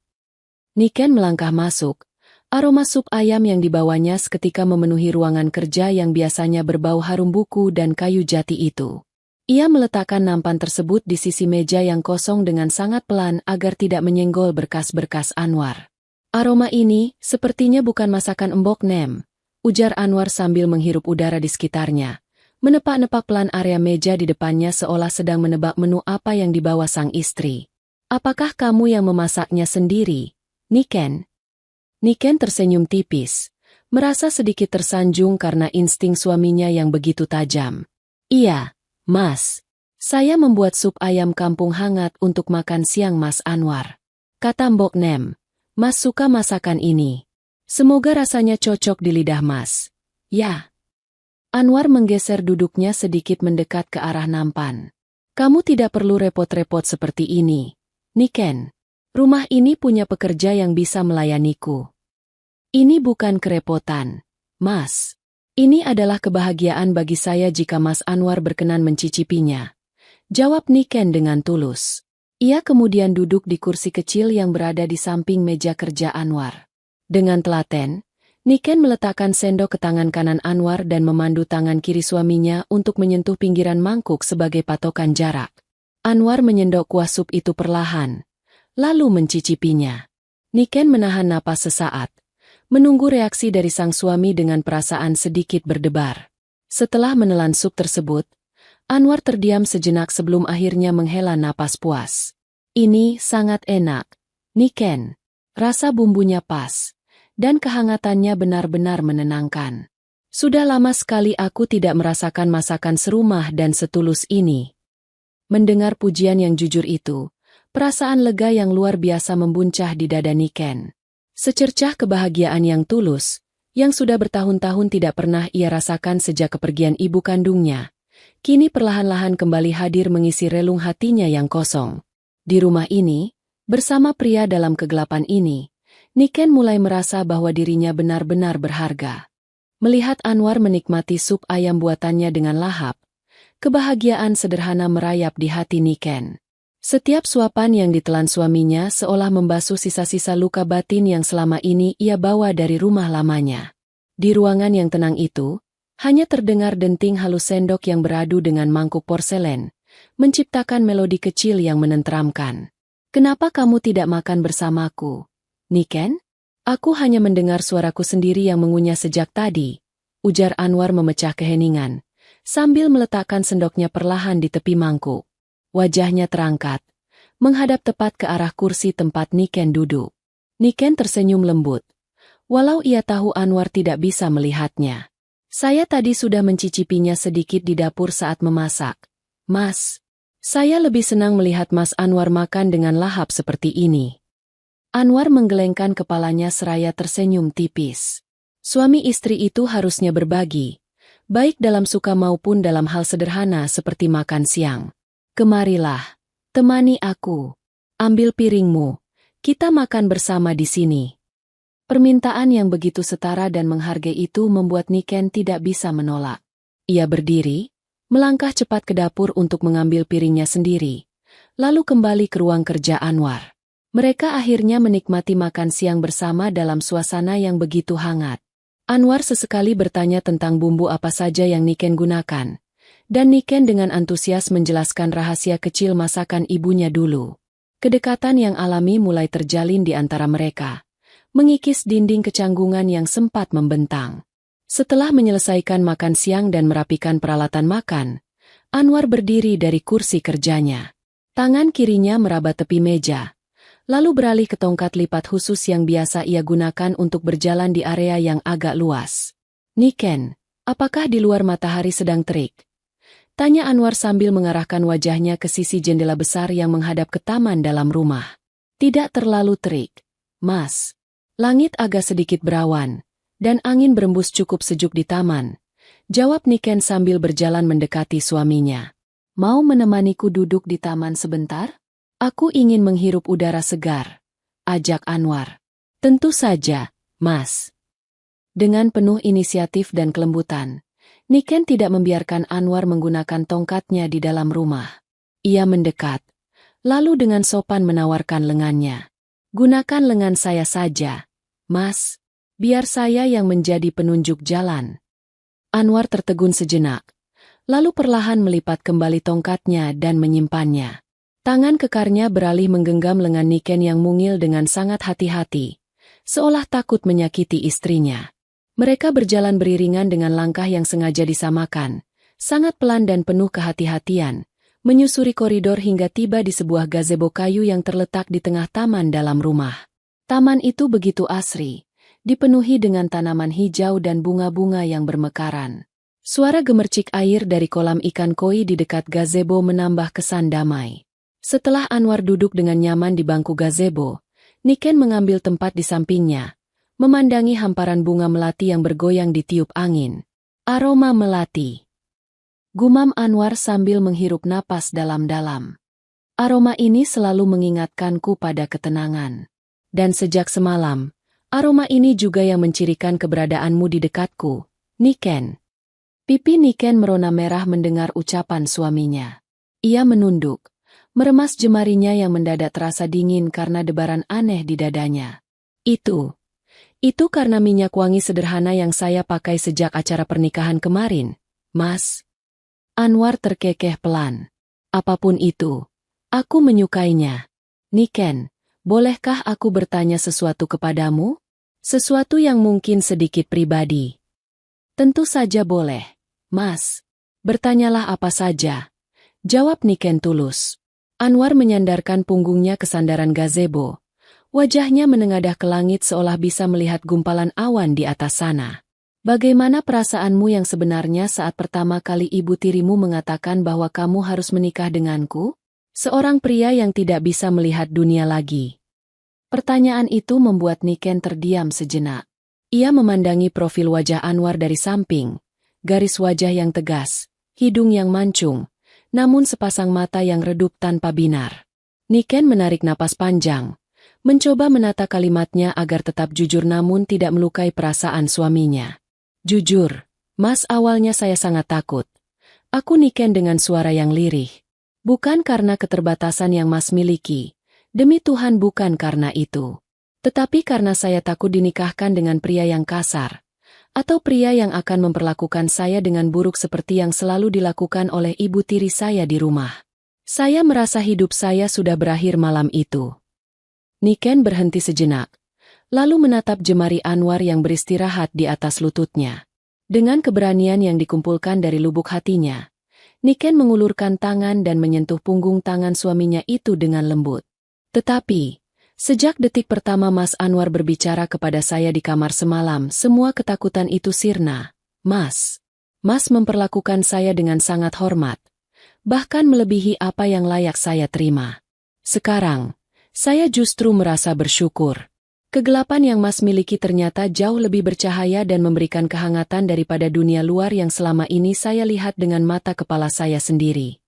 A: Niken melangkah masuk. Aroma sup ayam yang dibawanya seketika memenuhi ruangan kerja yang biasanya berbau harum buku dan kayu jati itu. Ia meletakkan nampan tersebut di sisi meja yang kosong dengan sangat pelan agar tidak menyenggol berkas-berkas Anwar. Aroma ini sepertinya bukan masakan Embok Nem, ujar Anwar sambil menghirup udara di sekitarnya. Menepak-nepak pelan area meja di depannya seolah sedang menebak menu apa yang dibawa sang istri. Apakah kamu yang memasaknya sendiri, Niken? Niken tersenyum tipis, merasa sedikit tersanjung karena insting suaminya yang begitu tajam. Iya, Mas. Saya membuat sup ayam kampung hangat untuk makan siang Mas Anwar. Kata Mbok Nem, Mas suka masakan ini. Semoga rasanya cocok di lidah Mas. Ya. Anwar menggeser duduknya sedikit mendekat ke arah nampan. Kamu tidak perlu repot-repot seperti ini, Niken. Rumah ini punya pekerja yang bisa melayaniku. Ini bukan kerepotan, Mas. Ini adalah kebahagiaan bagi saya jika Mas Anwar berkenan mencicipinya. Jawab Niken dengan tulus. Ia kemudian duduk di kursi kecil yang berada di samping meja kerja Anwar. Dengan telaten, Niken meletakkan sendok ke tangan kanan Anwar dan memandu tangan kiri suaminya untuk menyentuh pinggiran mangkuk sebagai patokan jarak. Anwar menyendok kuah sup itu perlahan, lalu mencicipinya. Niken menahan napas sesaat, menunggu reaksi dari sang suami dengan perasaan sedikit berdebar. Setelah menelan sup tersebut, Anwar terdiam sejenak sebelum akhirnya menghela napas puas. Ini sangat enak, Niken. Rasa bumbunya pas, dan kehangatannya benar-benar menenangkan. Sudah lama sekali aku tidak merasakan masakan serumah dan setulus ini. Mendengar pujian yang jujur itu, perasaan lega yang luar biasa membuncah di dada Niken. Secercah kebahagiaan yang tulus, yang sudah bertahun-tahun tidak pernah ia rasakan sejak kepergian ibu kandungnya, kini perlahan-lahan kembali hadir mengisi relung hatinya yang kosong. Di rumah ini, bersama pria dalam kegelapan ini, Niken mulai merasa bahwa dirinya benar-benar berharga. Melihat Anwar menikmati sup ayam buatannya dengan lahap, kebahagiaan sederhana merayap di hati Niken. Setiap suapan yang ditelan suaminya seolah membasuh sisa-sisa luka batin yang selama ini ia bawa dari rumah lamanya. Di ruangan yang tenang itu, hanya terdengar denting halus sendok yang beradu dengan mangkuk porselen, menciptakan melodi kecil yang menenteramkan. Kenapa kamu tidak makan bersamaku, Niken? Aku hanya mendengar suaraku sendiri yang mengunyah sejak tadi, ujar Anwar memecah keheningan, sambil meletakkan sendoknya perlahan di tepi mangkuk. Wajahnya terangkat, menghadap tepat ke arah kursi tempat Niken duduk. Niken tersenyum lembut, walau ia tahu Anwar tidak bisa melihatnya. Saya tadi sudah mencicipinya sedikit di dapur saat memasak. Mas, saya lebih senang melihat Mas Anwar makan dengan lahap seperti ini. Anwar menggelengkan kepalanya seraya tersenyum tipis. Suami istri itu harusnya berbagi, baik dalam suka maupun dalam hal sederhana seperti makan siang. Kemarilah, temani aku. Ambil piringmu, kita makan bersama di sini. Permintaan yang begitu setara dan menghargai itu membuat Niken tidak bisa menolak. Ia berdiri, melangkah cepat ke dapur untuk mengambil piringnya sendiri, lalu kembali ke ruang kerja Anwar. Mereka akhirnya menikmati makan siang bersama dalam suasana yang begitu hangat. Anwar sesekali bertanya tentang bumbu apa saja yang Niken gunakan, dan Niken dengan antusias menjelaskan rahasia kecil masakan ibunya dulu. Kedekatan yang alami mulai terjalin di antara mereka, mengikis dinding kecanggungan yang sempat membentang. Setelah menyelesaikan makan siang dan merapikan peralatan makan, Anwar berdiri dari kursi kerjanya. Tangan kirinya meraba tepi meja, lalu beralih ke tongkat lipat khusus yang biasa ia gunakan untuk berjalan di area yang agak luas. Niken, apakah di luar matahari sedang terik? Tanya Anwar sambil mengarahkan wajahnya ke sisi jendela besar yang menghadap ke taman dalam rumah. Tidak terlalu terik, Mas. Langit agak sedikit berawan, dan angin berembus cukup sejuk di taman. Jawab Niken sambil berjalan mendekati suaminya. Mau menemaniku duduk di taman sebentar? Aku ingin menghirup udara segar, ajak Anwar. Tentu saja, Mas. Dengan penuh inisiatif dan kelembutan, Niken tidak membiarkan Anwar menggunakan tongkatnya di dalam rumah. Ia mendekat, lalu dengan sopan menawarkan lengannya. Gunakan lengan saya saja, Mas. Biar saya yang menjadi penunjuk jalan. Anwar tertegun sejenak, lalu perlahan melipat kembali tongkatnya dan menyimpannya. Tangan kekarnya beralih menggenggam lengan Niken yang mungil dengan sangat hati-hati, seolah takut menyakiti istrinya. Mereka berjalan beriringan dengan langkah yang sengaja disamakan, sangat pelan dan penuh kehati-hatian, menyusuri koridor hingga tiba di sebuah gazebo kayu yang terletak di tengah taman dalam rumah. Taman itu begitu asri, dipenuhi dengan tanaman hijau dan bunga-bunga yang bermekaran. Suara gemercik air dari kolam ikan koi di dekat gazebo menambah kesan damai. Setelah Anwar duduk dengan nyaman di bangku gazebo, Niken mengambil tempat di sampingnya, memandangi hamparan bunga melati yang bergoyang ditiup angin. Aroma melati. Gumam Anwar sambil menghirup napas dalam-dalam. Aroma ini selalu mengingatkanku pada ketenangan. Dan sejak semalam, aroma ini juga yang mencirikan keberadaanmu di dekatku, Niken. Pipi Niken merona merah mendengar ucapan suaminya. Ia menunduk, meremas jemarinya yang mendadak terasa dingin karena debaran aneh di dadanya. Itu karena minyak wangi sederhana yang saya pakai sejak acara pernikahan kemarin, Mas. Anwar terkekeh pelan. Apapun itu, aku menyukainya. Niken, bolehkah aku bertanya sesuatu kepadamu? Sesuatu yang mungkin sedikit pribadi. Tentu saja boleh, Mas. Bertanyalah apa saja. Jawab Niken tulus. Anwar menyandarkan punggungnya ke sandaran gazebo. Wajahnya menengadah ke langit seolah bisa melihat gumpalan awan di atas sana. Bagaimana perasaanmu yang sebenarnya saat pertama kali ibu tirimu mengatakan bahwa kamu harus menikah denganku? Seorang pria yang tidak bisa melihat dunia lagi. Pertanyaan itu membuat Niken terdiam sejenak. Ia memandangi profil wajah Anwar dari samping, garis wajah yang tegas, hidung yang mancung, namun sepasang mata yang redup tanpa binar. Niken menarik napas panjang, mencoba menata kalimatnya agar tetap jujur namun tidak melukai perasaan suaminya. Jujur, Mas, awalnya saya sangat takut. Aku Niken dengan suara yang lirih. Bukan karena keterbatasan yang Mas miliki. Demi Tuhan bukan karena itu. Tetapi karena saya takut dinikahkan dengan pria yang kasar. Atau pria yang akan memperlakukan saya dengan buruk seperti yang selalu dilakukan oleh ibu tiri saya di rumah. Saya merasa hidup saya sudah berakhir malam itu. Niken berhenti sejenak. Lalu menatap jemari Anwar yang beristirahat di atas lututnya. Dengan keberanian yang dikumpulkan dari lubuk hatinya, Niken mengulurkan tangan dan menyentuh punggung tangan suaminya itu dengan lembut. Tetapi, sejak detik pertama Mas Anwar berbicara kepada saya di kamar semalam, semua ketakutan itu sirna. Mas memperlakukan saya dengan sangat hormat, bahkan melebihi apa yang layak saya terima. Sekarang, saya justru merasa bersyukur. Kegelapan yang Mas miliki ternyata jauh lebih bercahaya dan memberikan kehangatan daripada dunia luar yang selama ini saya lihat dengan mata kepala saya sendiri.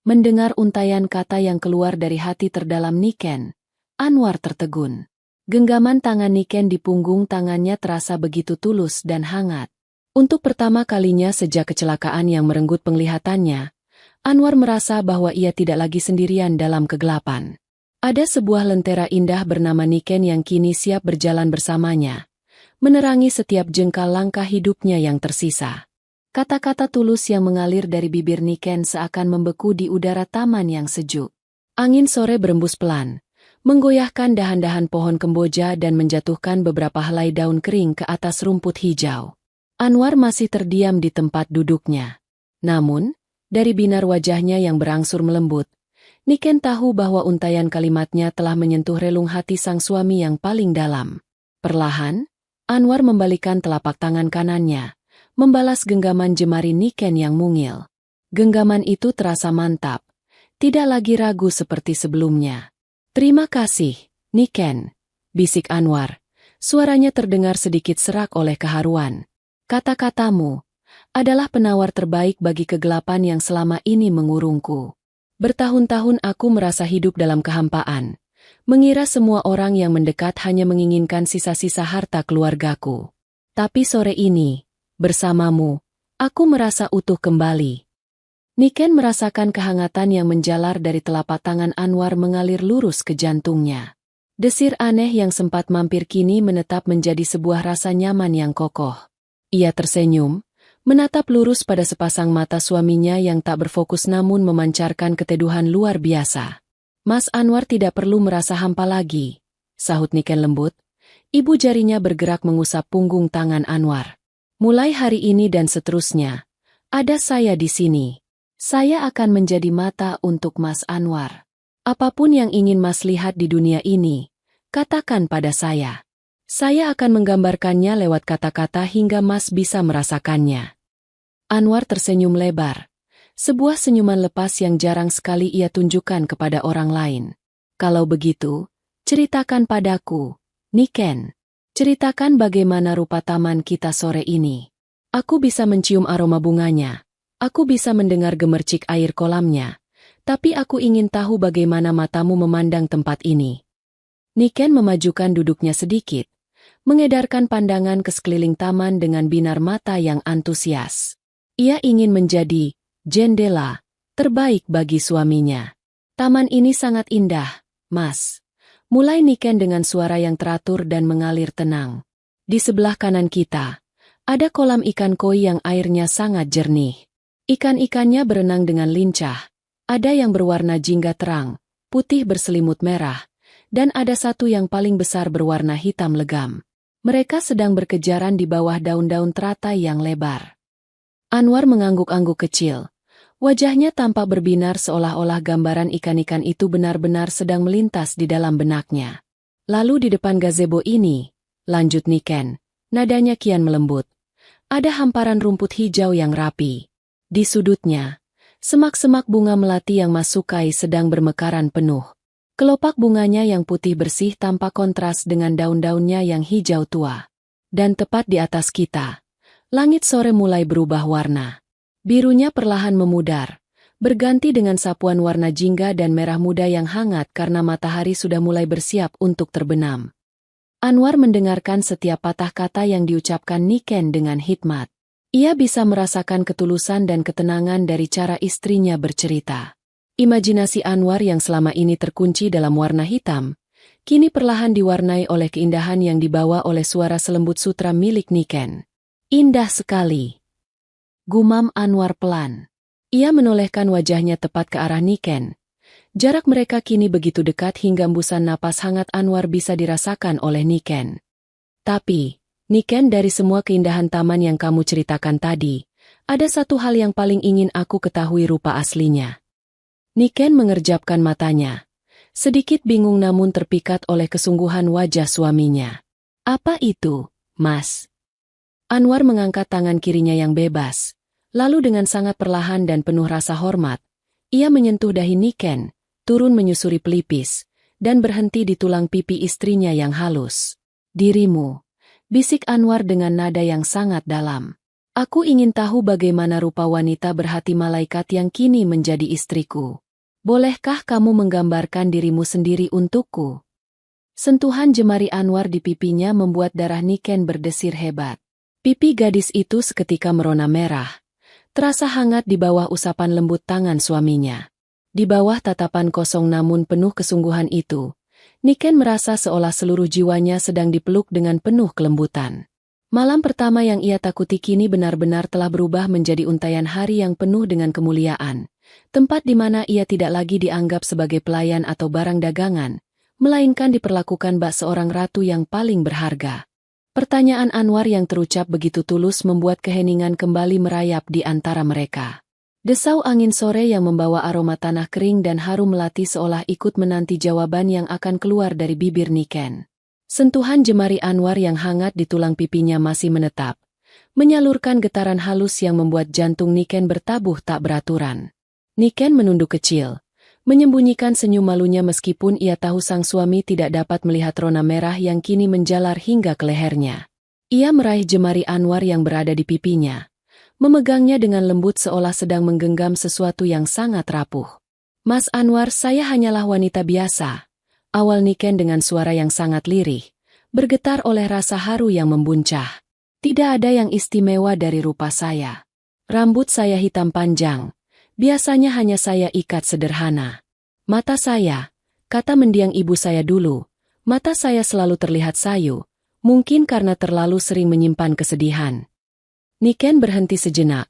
A: Mendengar untayan kata yang keluar dari hati terdalam Niken, Anwar tertegun. Genggaman tangan Niken di punggung tangannya terasa begitu tulus dan hangat. Untuk pertama kalinya sejak kecelakaan yang merenggut penglihatannya, Anwar merasa bahwa ia tidak lagi sendirian dalam kegelapan. Ada sebuah lentera indah bernama Niken yang kini siap berjalan bersamanya, menerangi setiap jengkal langkah hidupnya yang tersisa. Kata-kata tulus yang mengalir dari bibir Niken seakan membeku di udara taman yang sejuk. Angin sore berembus pelan, menggoyahkan dahan-dahan pohon kemboja dan menjatuhkan beberapa helai daun kering ke atas rumput hijau. Anwar masih terdiam di tempat duduknya. Namun, dari binar wajahnya yang berangsur melembut, Niken tahu bahwa untayan kalimatnya telah menyentuh relung hati sang suami yang paling dalam. Perlahan, Anwar membalikkan telapak tangan kanannya, membalas genggaman jemari Niken yang mungil. Genggaman itu terasa mantap, tidak lagi ragu seperti sebelumnya. Terima kasih, Niken, bisik Anwar. Suaranya terdengar sedikit serak oleh keharuan. Kata-katamu adalah penawar terbaik bagi kegelapan yang selama ini mengurungku. Bertahun-tahun aku merasa hidup dalam kehampaan, mengira semua orang yang mendekat hanya menginginkan sisa-sisa harta keluargaku. Tapi sore ini, bersamamu, aku merasa utuh kembali. Niken merasakan kehangatan yang menjalar dari telapak tangan Anwar mengalir lurus ke jantungnya. Desir aneh yang sempat mampir kini menetap menjadi sebuah rasa nyaman yang kokoh. Ia tersenyum, menatap lurus pada sepasang mata suaminya yang tak berfokus namun memancarkan keteduhan luar biasa. Mas Anwar tidak perlu merasa hampa lagi, sahut Niken lembut. Ibu jarinya bergerak mengusap punggung tangan Anwar. Mulai hari ini dan seterusnya, ada saya di sini. Saya akan menjadi mata untuk Mas Anwar. Apapun yang ingin Mas lihat di dunia ini, katakan pada saya. Saya akan menggambarkannya lewat kata-kata hingga Mas bisa merasakannya. Anwar tersenyum lebar. Sebuah senyuman lepas yang jarang sekali ia tunjukkan kepada orang lain. Kalau begitu, ceritakan padaku, Niken. Ceritakan bagaimana rupa taman kita sore ini. Aku bisa mencium aroma bunganya. Aku bisa mendengar gemercik air kolamnya. Tapi aku ingin tahu bagaimana matamu memandang tempat ini. Niken memajukan duduknya sedikit, mengedarkan pandangan ke sekeliling taman dengan binar mata yang antusias. Ia ingin menjadi jendela terbaik bagi suaminya. Taman ini sangat indah, Mas. Mulai Niken dengan suara yang teratur dan mengalir tenang. Di sebelah kanan kita, ada kolam ikan koi yang airnya sangat jernih. Ikan-ikannya berenang dengan lincah. Ada yang berwarna jingga terang, putih berselimut merah, dan ada satu yang paling besar berwarna hitam legam. Mereka sedang berkejaran di bawah daun-daun teratai yang lebar. Anwar mengangguk-angguk kecil. Wajahnya tampak berbinar seolah-olah gambaran ikan-ikan itu benar-benar sedang melintas di dalam benaknya. Lalu di depan gazebo ini, lanjut Niken, nadanya kian melembut. Ada hamparan rumput hijau yang rapi. Di sudutnya, semak-semak bunga melati yang masukai sedang bermekaran penuh. Kelopak bunganya yang putih bersih tampak kontras dengan daun-daunnya yang hijau tua. Dan tepat di atas kita, langit sore mulai berubah warna. Birunya perlahan memudar, berganti dengan sapuan warna jingga dan merah muda yang hangat karena matahari sudah mulai bersiap untuk terbenam. Anwar mendengarkan setiap patah kata yang diucapkan Niken dengan hikmat. Ia bisa merasakan ketulusan dan ketenangan dari cara istrinya bercerita. Imajinasi Anwar yang selama ini terkunci dalam warna hitam, kini perlahan diwarnai oleh keindahan yang dibawa oleh suara selembut sutra milik Niken. Indah sekali. Gumam Anwar pelan. Ia menolehkan wajahnya tepat ke arah Niken. Jarak mereka kini begitu dekat hingga embusan napas hangat Anwar bisa dirasakan oleh Niken. Tapi, Niken, dari semua keindahan taman yang kamu ceritakan tadi, ada satu hal yang paling ingin aku ketahui rupa aslinya. Niken mengerjapkan matanya. Sedikit bingung namun terpikat oleh kesungguhan wajah suaminya. Apa itu, Mas? Anwar mengangkat tangan kirinya yang bebas. Lalu dengan sangat perlahan dan penuh rasa hormat, ia menyentuh dahi Niken, turun menyusuri pelipis, dan berhenti di tulang pipi istrinya yang halus. Dirimu, bisik Anwar dengan nada yang sangat dalam. Aku ingin tahu bagaimana rupa wanita berhati malaikat yang kini menjadi istriku. Bolehkah kamu menggambarkan dirimu sendiri untukku? Sentuhan jemari Anwar di pipinya membuat darah Niken berdesir hebat. Pipi gadis itu seketika merona merah. Terasa hangat di bawah usapan lembut tangan suaminya. Di bawah tatapan kosong namun penuh kesungguhan itu, Niken merasa seolah seluruh jiwanya sedang dipeluk dengan penuh kelembutan. Malam pertama yang ia takuti kini benar-benar telah berubah menjadi untayan hari yang penuh dengan kemuliaan. Tempat di mana ia tidak lagi dianggap sebagai pelayan atau barang dagangan, melainkan diperlakukan bak seorang ratu yang paling berharga. Pertanyaan Anwar yang terucap begitu tulus membuat keheningan kembali merayap di antara mereka. Desau angin sore yang membawa aroma tanah kering dan harum melati seolah ikut menanti jawaban yang akan keluar dari bibir Niken. Sentuhan jemari Anwar yang hangat di tulang pipinya masih menetap, menyalurkan getaran halus yang membuat jantung Niken bertabuh tak beraturan. Niken menunduk kecil, menyembunyikan senyum malunya meskipun ia tahu sang suami tidak dapat melihat rona merah yang kini menjalar hingga ke lehernya. Ia meraih jemari Anwar yang berada di pipinya, memegangnya dengan lembut seolah sedang menggenggam sesuatu yang sangat rapuh. Mas Anwar, saya hanyalah wanita biasa. Awal Niken dengan suara yang sangat lirih, bergetar oleh rasa haru yang membuncah. Tidak ada yang istimewa dari rupa saya. Rambut saya hitam panjang. Biasanya hanya saya ikat sederhana. Mata saya, kata mendiang ibu saya dulu, mata saya selalu terlihat sayu, mungkin karena terlalu sering menyimpan kesedihan. Niken berhenti sejenak,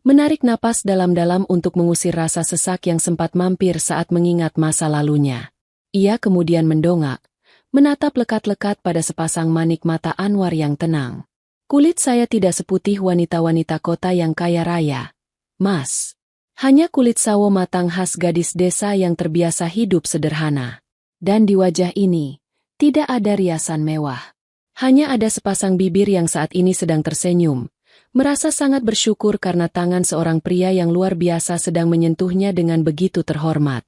A: menarik napas dalam-dalam untuk mengusir rasa sesak yang sempat mampir saat mengingat masa lalunya. Ia kemudian mendongak, menatap lekat-lekat pada sepasang manik mata Anwar yang tenang. Kulit saya tidak seputih wanita-wanita kota yang kaya raya, Mas. Hanya kulit sawo matang khas gadis desa yang terbiasa hidup sederhana. Dan di wajah ini, tidak ada riasan mewah. Hanya ada sepasang bibir yang saat ini sedang tersenyum, merasa sangat bersyukur karena tangan seorang pria yang luar biasa sedang menyentuhnya dengan begitu terhormat.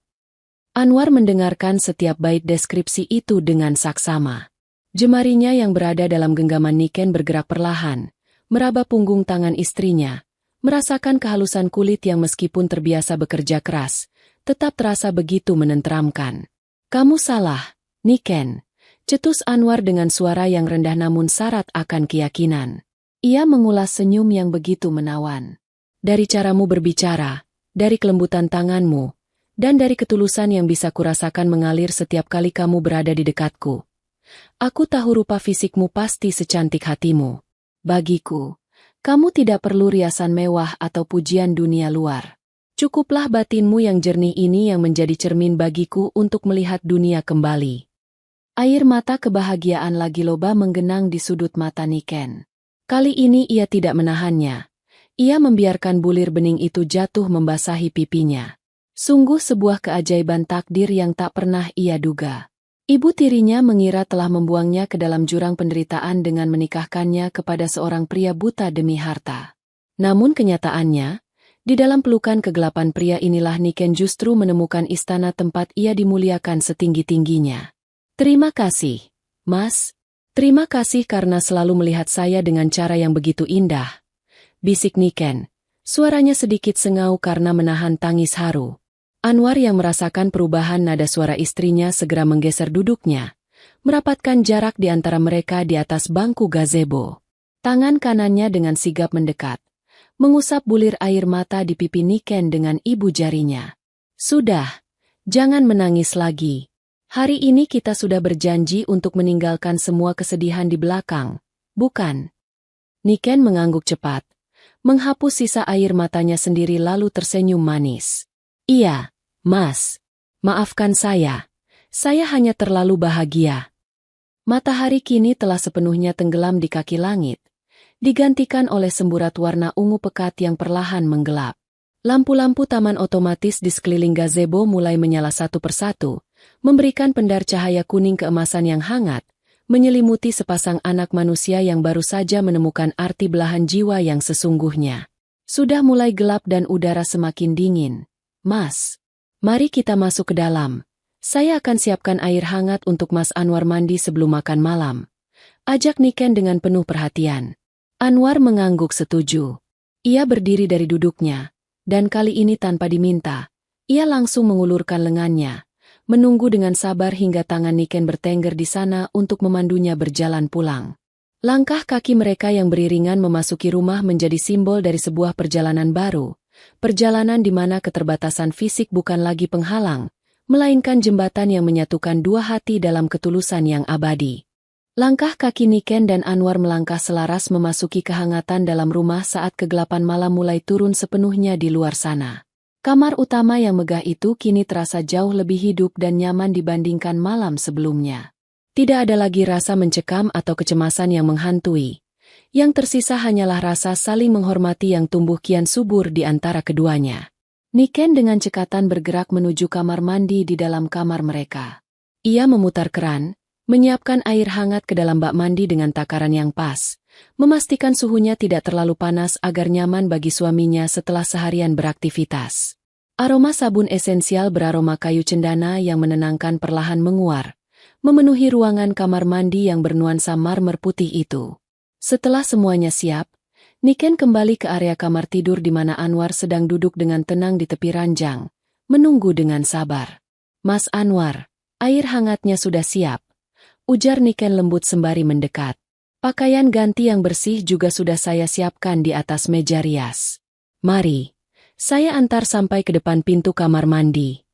A: Anwar mendengarkan setiap bait deskripsi itu dengan saksama. Jemarinya yang berada dalam genggaman Niken bergerak perlahan, meraba punggung tangan istrinya, merasakan kehalusan kulit yang meskipun terbiasa bekerja keras, tetap terasa begitu menenteramkan. Kamu salah, Niken, cetus Anwar dengan suara yang rendah namun syarat akan keyakinan. Ia mengulas senyum yang begitu menawan. Dari caramu berbicara, dari kelembutan tanganmu, dan dari ketulusan yang bisa kurasakan mengalir setiap kali kamu berada di dekatku. Aku tahu rupa fisikmu pasti secantik hatimu. Bagiku, kamu tidak perlu riasan mewah atau pujian dunia luar. Cukuplah batinmu yang jernih ini yang menjadi cermin bagiku untuk melihat dunia kembali. Air mata kebahagiaan lagi loba menggenang di sudut mata Niken. Kali ini ia tidak menahannya. Ia membiarkan bulir bening itu jatuh membasahi pipinya. Sungguh sebuah keajaiban takdir yang tak pernah ia duga. Ibu tirinya mengira telah membuangnya ke dalam jurang penderitaan dengan menikahkannya kepada seorang pria buta demi harta. Namun kenyataannya, di dalam pelukan kegelapan pria inilah Niken justru menemukan istana tempat ia dimuliakan setinggi-tingginya. Terima kasih, Mas. Terima kasih karena selalu melihat saya dengan cara yang begitu indah. Bisik Niken. Suaranya sedikit sengau karena menahan tangis haru. Anwar yang merasakan perubahan nada suara istrinya segera menggeser duduknya, merapatkan jarak di antara mereka di atas bangku gazebo. Tangan kanannya dengan sigap mendekat, mengusap bulir air mata di pipi Niken dengan ibu jarinya. Sudah, jangan menangis lagi. Hari ini kita sudah berjanji untuk meninggalkan semua kesedihan di belakang, bukan? Niken mengangguk cepat, menghapus sisa air matanya sendiri lalu tersenyum manis. Iya, Mas. Maafkan saya. Saya hanya terlalu bahagia. Matahari kini telah sepenuhnya tenggelam di kaki langit, digantikan oleh semburat warna ungu pekat yang perlahan menggelap. Lampu-lampu taman otomatis di sekeliling gazebo mulai menyala satu persatu, memberikan pendar cahaya kuning keemasan yang hangat, menyelimuti sepasang anak manusia yang baru saja menemukan arti belahan jiwa yang sesungguhnya. Sudah mulai gelap dan udara semakin dingin. Mas, mari kita masuk ke dalam. Saya akan siapkan air hangat untuk Mas Anwar mandi sebelum makan malam. Ajak Niken dengan penuh perhatian. Anwar mengangguk setuju. Ia berdiri dari duduknya, dan kali ini tanpa diminta, ia langsung mengulurkan lengannya, menunggu dengan sabar hingga tangan Niken bertengger di sana untuk memandunya berjalan pulang. Langkah kaki mereka yang beriringan memasuki rumah menjadi simbol dari sebuah perjalanan baru. Perjalanan di mana keterbatasan fisik bukan lagi penghalang, melainkan jembatan yang menyatukan dua hati dalam ketulusan yang abadi. Langkah kaki Niken dan Anwar melangkah selaras memasuki kehangatan dalam rumah saat kegelapan malam mulai turun sepenuhnya di luar sana. Kamar utama yang megah itu kini terasa jauh lebih hidup dan nyaman dibandingkan malam sebelumnya. Tidak ada lagi rasa mencekam atau kecemasan yang menghantui. Yang tersisa hanyalah rasa saling menghormati yang tumbuh kian subur di antara keduanya. Niken dengan cekatan bergerak menuju kamar mandi di dalam kamar mereka. Ia memutar keran, menyiapkan air hangat ke dalam bak mandi dengan takaran yang pas, memastikan suhunya tidak terlalu panas agar nyaman bagi suaminya setelah seharian beraktivitas. Aroma sabun esensial beraroma kayu cendana yang menenangkan perlahan menguar, memenuhi ruangan kamar mandi yang bernuansa marmer putih itu. Setelah semuanya siap, Niken kembali ke area kamar tidur di mana Anwar sedang duduk dengan tenang di tepi ranjang, menunggu dengan sabar. Mas Anwar, air hangatnya sudah siap, ujar Niken lembut sembari mendekat. Pakaian ganti yang bersih juga sudah saya siapkan di atas meja rias. Mari, saya antar sampai ke depan pintu kamar mandi.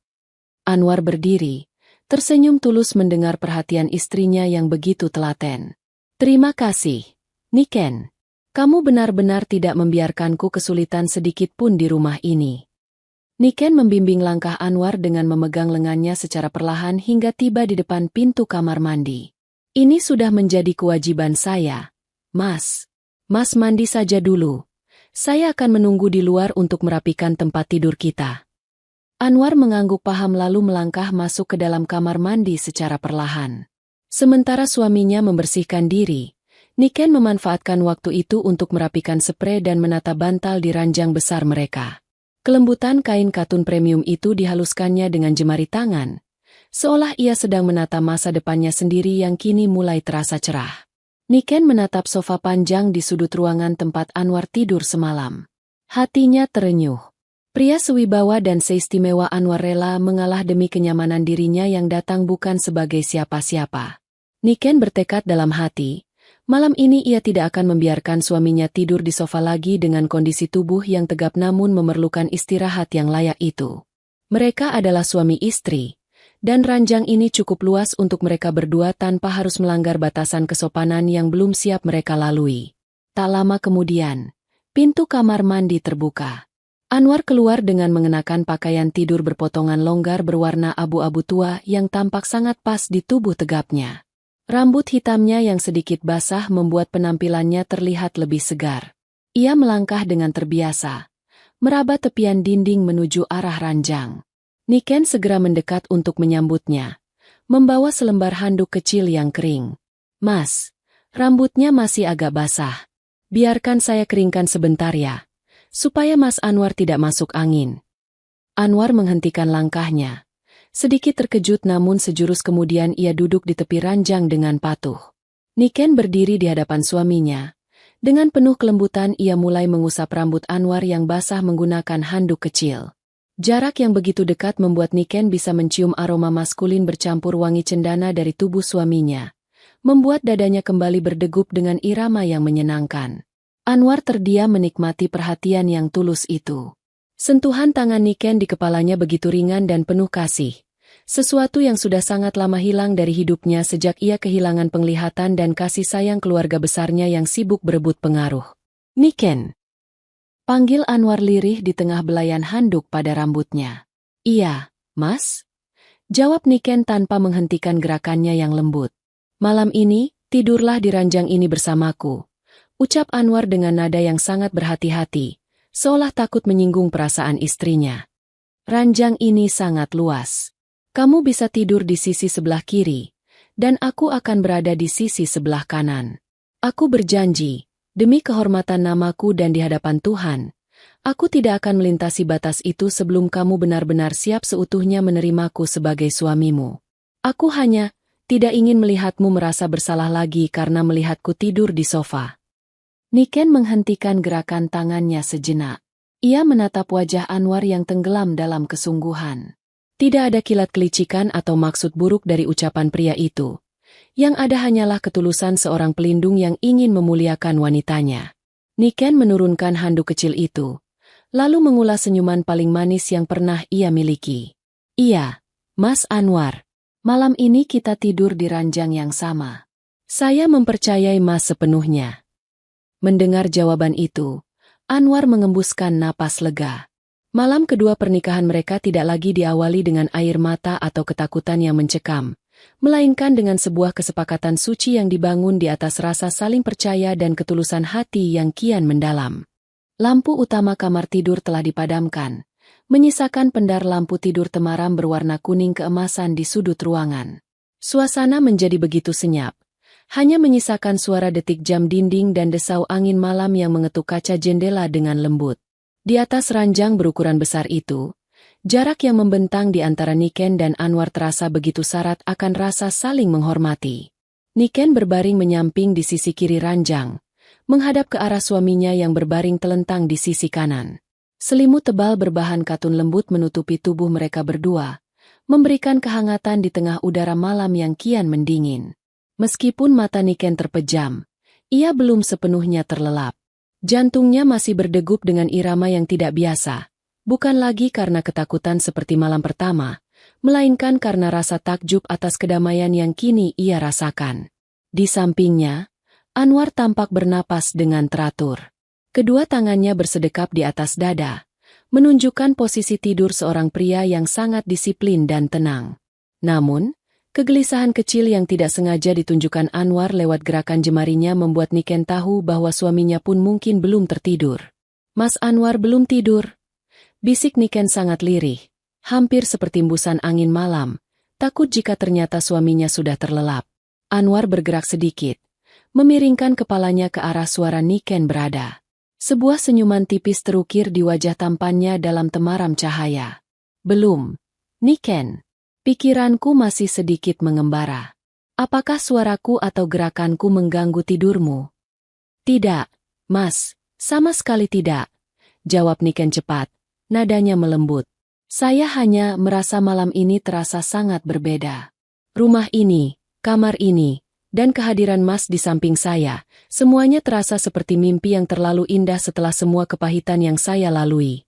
A: Anwar berdiri, tersenyum tulus mendengar perhatian istrinya yang begitu telaten. Terima kasih. Niken, kamu benar-benar tidak membiarkanku kesulitan sedikit pun di rumah ini. Niken membimbing langkah Anwar dengan memegang lengannya secara perlahan hingga tiba di depan pintu kamar mandi. Ini sudah menjadi kewajiban saya. Mas, Mas mandi saja dulu. Saya akan menunggu di luar untuk merapikan tempat tidur kita. Anwar mengangguk paham lalu melangkah masuk ke dalam kamar mandi secara perlahan. Sementara suaminya membersihkan diri, Niken memanfaatkan waktu itu untuk merapikan sprei dan menata bantal di ranjang besar mereka. Kelembutan kain katun premium itu dihaluskannya dengan jemari tangan, seolah ia sedang menata masa depannya sendiri yang kini mulai terasa cerah. Niken menatap sofa panjang di sudut ruangan tempat Anwar tidur semalam. Hatinya terenyuh. Pria sewibawa dan seistimewa Anwar rela mengalah demi kenyamanan dirinya yang datang bukan sebagai siapa-siapa. Niken bertekad dalam hati, malam ini ia tidak akan membiarkan suaminya tidur di sofa lagi dengan kondisi tubuh yang tegap namun memerlukan istirahat yang layak itu. Mereka adalah suami istri, dan ranjang ini cukup luas untuk mereka berdua tanpa harus melanggar batasan kesopanan yang belum siap mereka lalui. Tak lama kemudian, pintu kamar mandi terbuka. Anwar keluar dengan mengenakan pakaian tidur berpotongan longgar berwarna abu-abu tua yang tampak sangat pas di tubuh tegapnya. Rambut hitamnya yang sedikit basah membuat penampilannya terlihat lebih segar. Ia melangkah dengan terbiasa, meraba tepian dinding menuju arah ranjang. Niken segera mendekat untuk menyambutnya, membawa selembar handuk kecil yang kering. "Mas, rambutnya masih agak basah. Biarkan saya keringkan sebentar ya, supaya Mas Anwar tidak masuk angin." Anwar menghentikan langkahnya. Sedikit terkejut namun sejurus kemudian ia duduk di tepi ranjang dengan patuh. Niken berdiri di hadapan suaminya. Dengan penuh kelembutan ia mulai mengusap rambut Anwar yang basah menggunakan handuk kecil. Jarak yang begitu dekat membuat Niken bisa mencium aroma maskulin bercampur wangi cendana dari tubuh suaminya, membuat dadanya kembali berdegup dengan irama yang menyenangkan. Anwar terdiam menikmati perhatian yang tulus itu. Sentuhan tangan Niken di kepalanya begitu ringan dan penuh kasih. Sesuatu yang sudah sangat lama hilang dari hidupnya sejak ia kehilangan penglihatan dan kasih sayang keluarga besarnya yang sibuk berebut pengaruh. "Niken," panggil Anwar lirih di tengah belayan handuk pada rambutnya. "Iya, Mas," jawab Niken tanpa menghentikan gerakannya yang lembut. "Malam ini, tidurlah di ranjang ini bersamaku," ucap Anwar dengan nada yang sangat berhati-hati, seolah takut menyinggung perasaan istrinya. "Ranjang ini sangat luas. Kamu bisa tidur di sisi sebelah kiri, dan aku akan berada di sisi sebelah kanan. Aku berjanji, demi kehormatan namaku dan di hadapan Tuhan, aku tidak akan melintasi batas itu sebelum kamu benar-benar siap seutuhnya menerimaku sebagai suamimu. Aku hanya tidak ingin melihatmu merasa bersalah lagi karena melihatku tidur di sofa." Niken menghentikan gerakan tangannya sejenak. Ia menatap wajah Anwar yang tenggelam dalam kesungguhan. Tidak ada kilat kelicikan atau maksud buruk dari ucapan pria itu. Yang ada hanyalah ketulusan seorang pelindung yang ingin memuliakan wanitanya. Niken menurunkan handuk kecil itu, lalu mengulas senyuman paling manis yang pernah ia miliki. "Iya, Mas Anwar. Malam ini kita tidur di ranjang yang sama. Saya mempercayai Mas sepenuhnya." Mendengar jawaban itu, Anwar mengembuskan napas lega. Malam kedua pernikahan mereka tidak lagi diawali dengan air mata atau ketakutan yang mencekam, melainkan dengan sebuah kesepakatan suci yang dibangun di atas rasa saling percaya dan ketulusan hati yang kian mendalam. Lampu utama kamar tidur telah dipadamkan, menyisakan pendar lampu tidur temaram berwarna kuning keemasan di sudut ruangan. Suasana menjadi begitu senyap. Hanya menyisakan suara detik jam dinding dan desau angin malam yang mengetuk kaca jendela dengan lembut. Di atas ranjang berukuran besar itu, jarak yang membentang di antara Niken dan Anwar terasa begitu syarat akan rasa saling menghormati. Niken berbaring menyamping di sisi kiri ranjang, menghadap ke arah suaminya yang berbaring telentang di sisi kanan. Selimut tebal berbahan katun lembut menutupi tubuh mereka berdua, memberikan kehangatan di tengah udara malam yang kian mendingin. Meskipun mata Niken terpejam, ia belum sepenuhnya terlelap. Jantungnya masih berdegup dengan irama yang tidak biasa, bukan lagi karena ketakutan seperti malam pertama, melainkan karena rasa takjub atas kedamaian yang kini ia rasakan. Di sampingnya, Anwar tampak bernapas dengan teratur. Kedua tangannya bersedekap di atas dada, menunjukkan posisi tidur seorang pria yang sangat disiplin dan tenang. Namun, kegelisahan kecil yang tidak sengaja ditunjukkan Anwar lewat gerakan jemarinya membuat Niken tahu bahwa suaminya pun mungkin belum tertidur. "Mas Anwar belum tidur?" bisik Niken sangat lirih, hampir seperti hembusan angin malam, takut jika ternyata suaminya sudah terlelap. Anwar bergerak sedikit, memiringkan kepalanya ke arah suara Niken berada. Sebuah senyuman tipis terukir di wajah tampannya dalam temaram cahaya. "Belum, Niken. Pikiranku masih sedikit mengembara. Apakah suaraku atau gerakanku mengganggu tidurmu?" "Tidak, Mas, sama sekali tidak," jawab Niken cepat, Nadanya melembut. Saya hanya merasa malam ini terasa sangat berbeda. Rumah ini, kamar ini, dan kehadiran Mas di samping saya, semuanya terasa seperti mimpi yang terlalu indah setelah semua kepahitan yang saya lalui.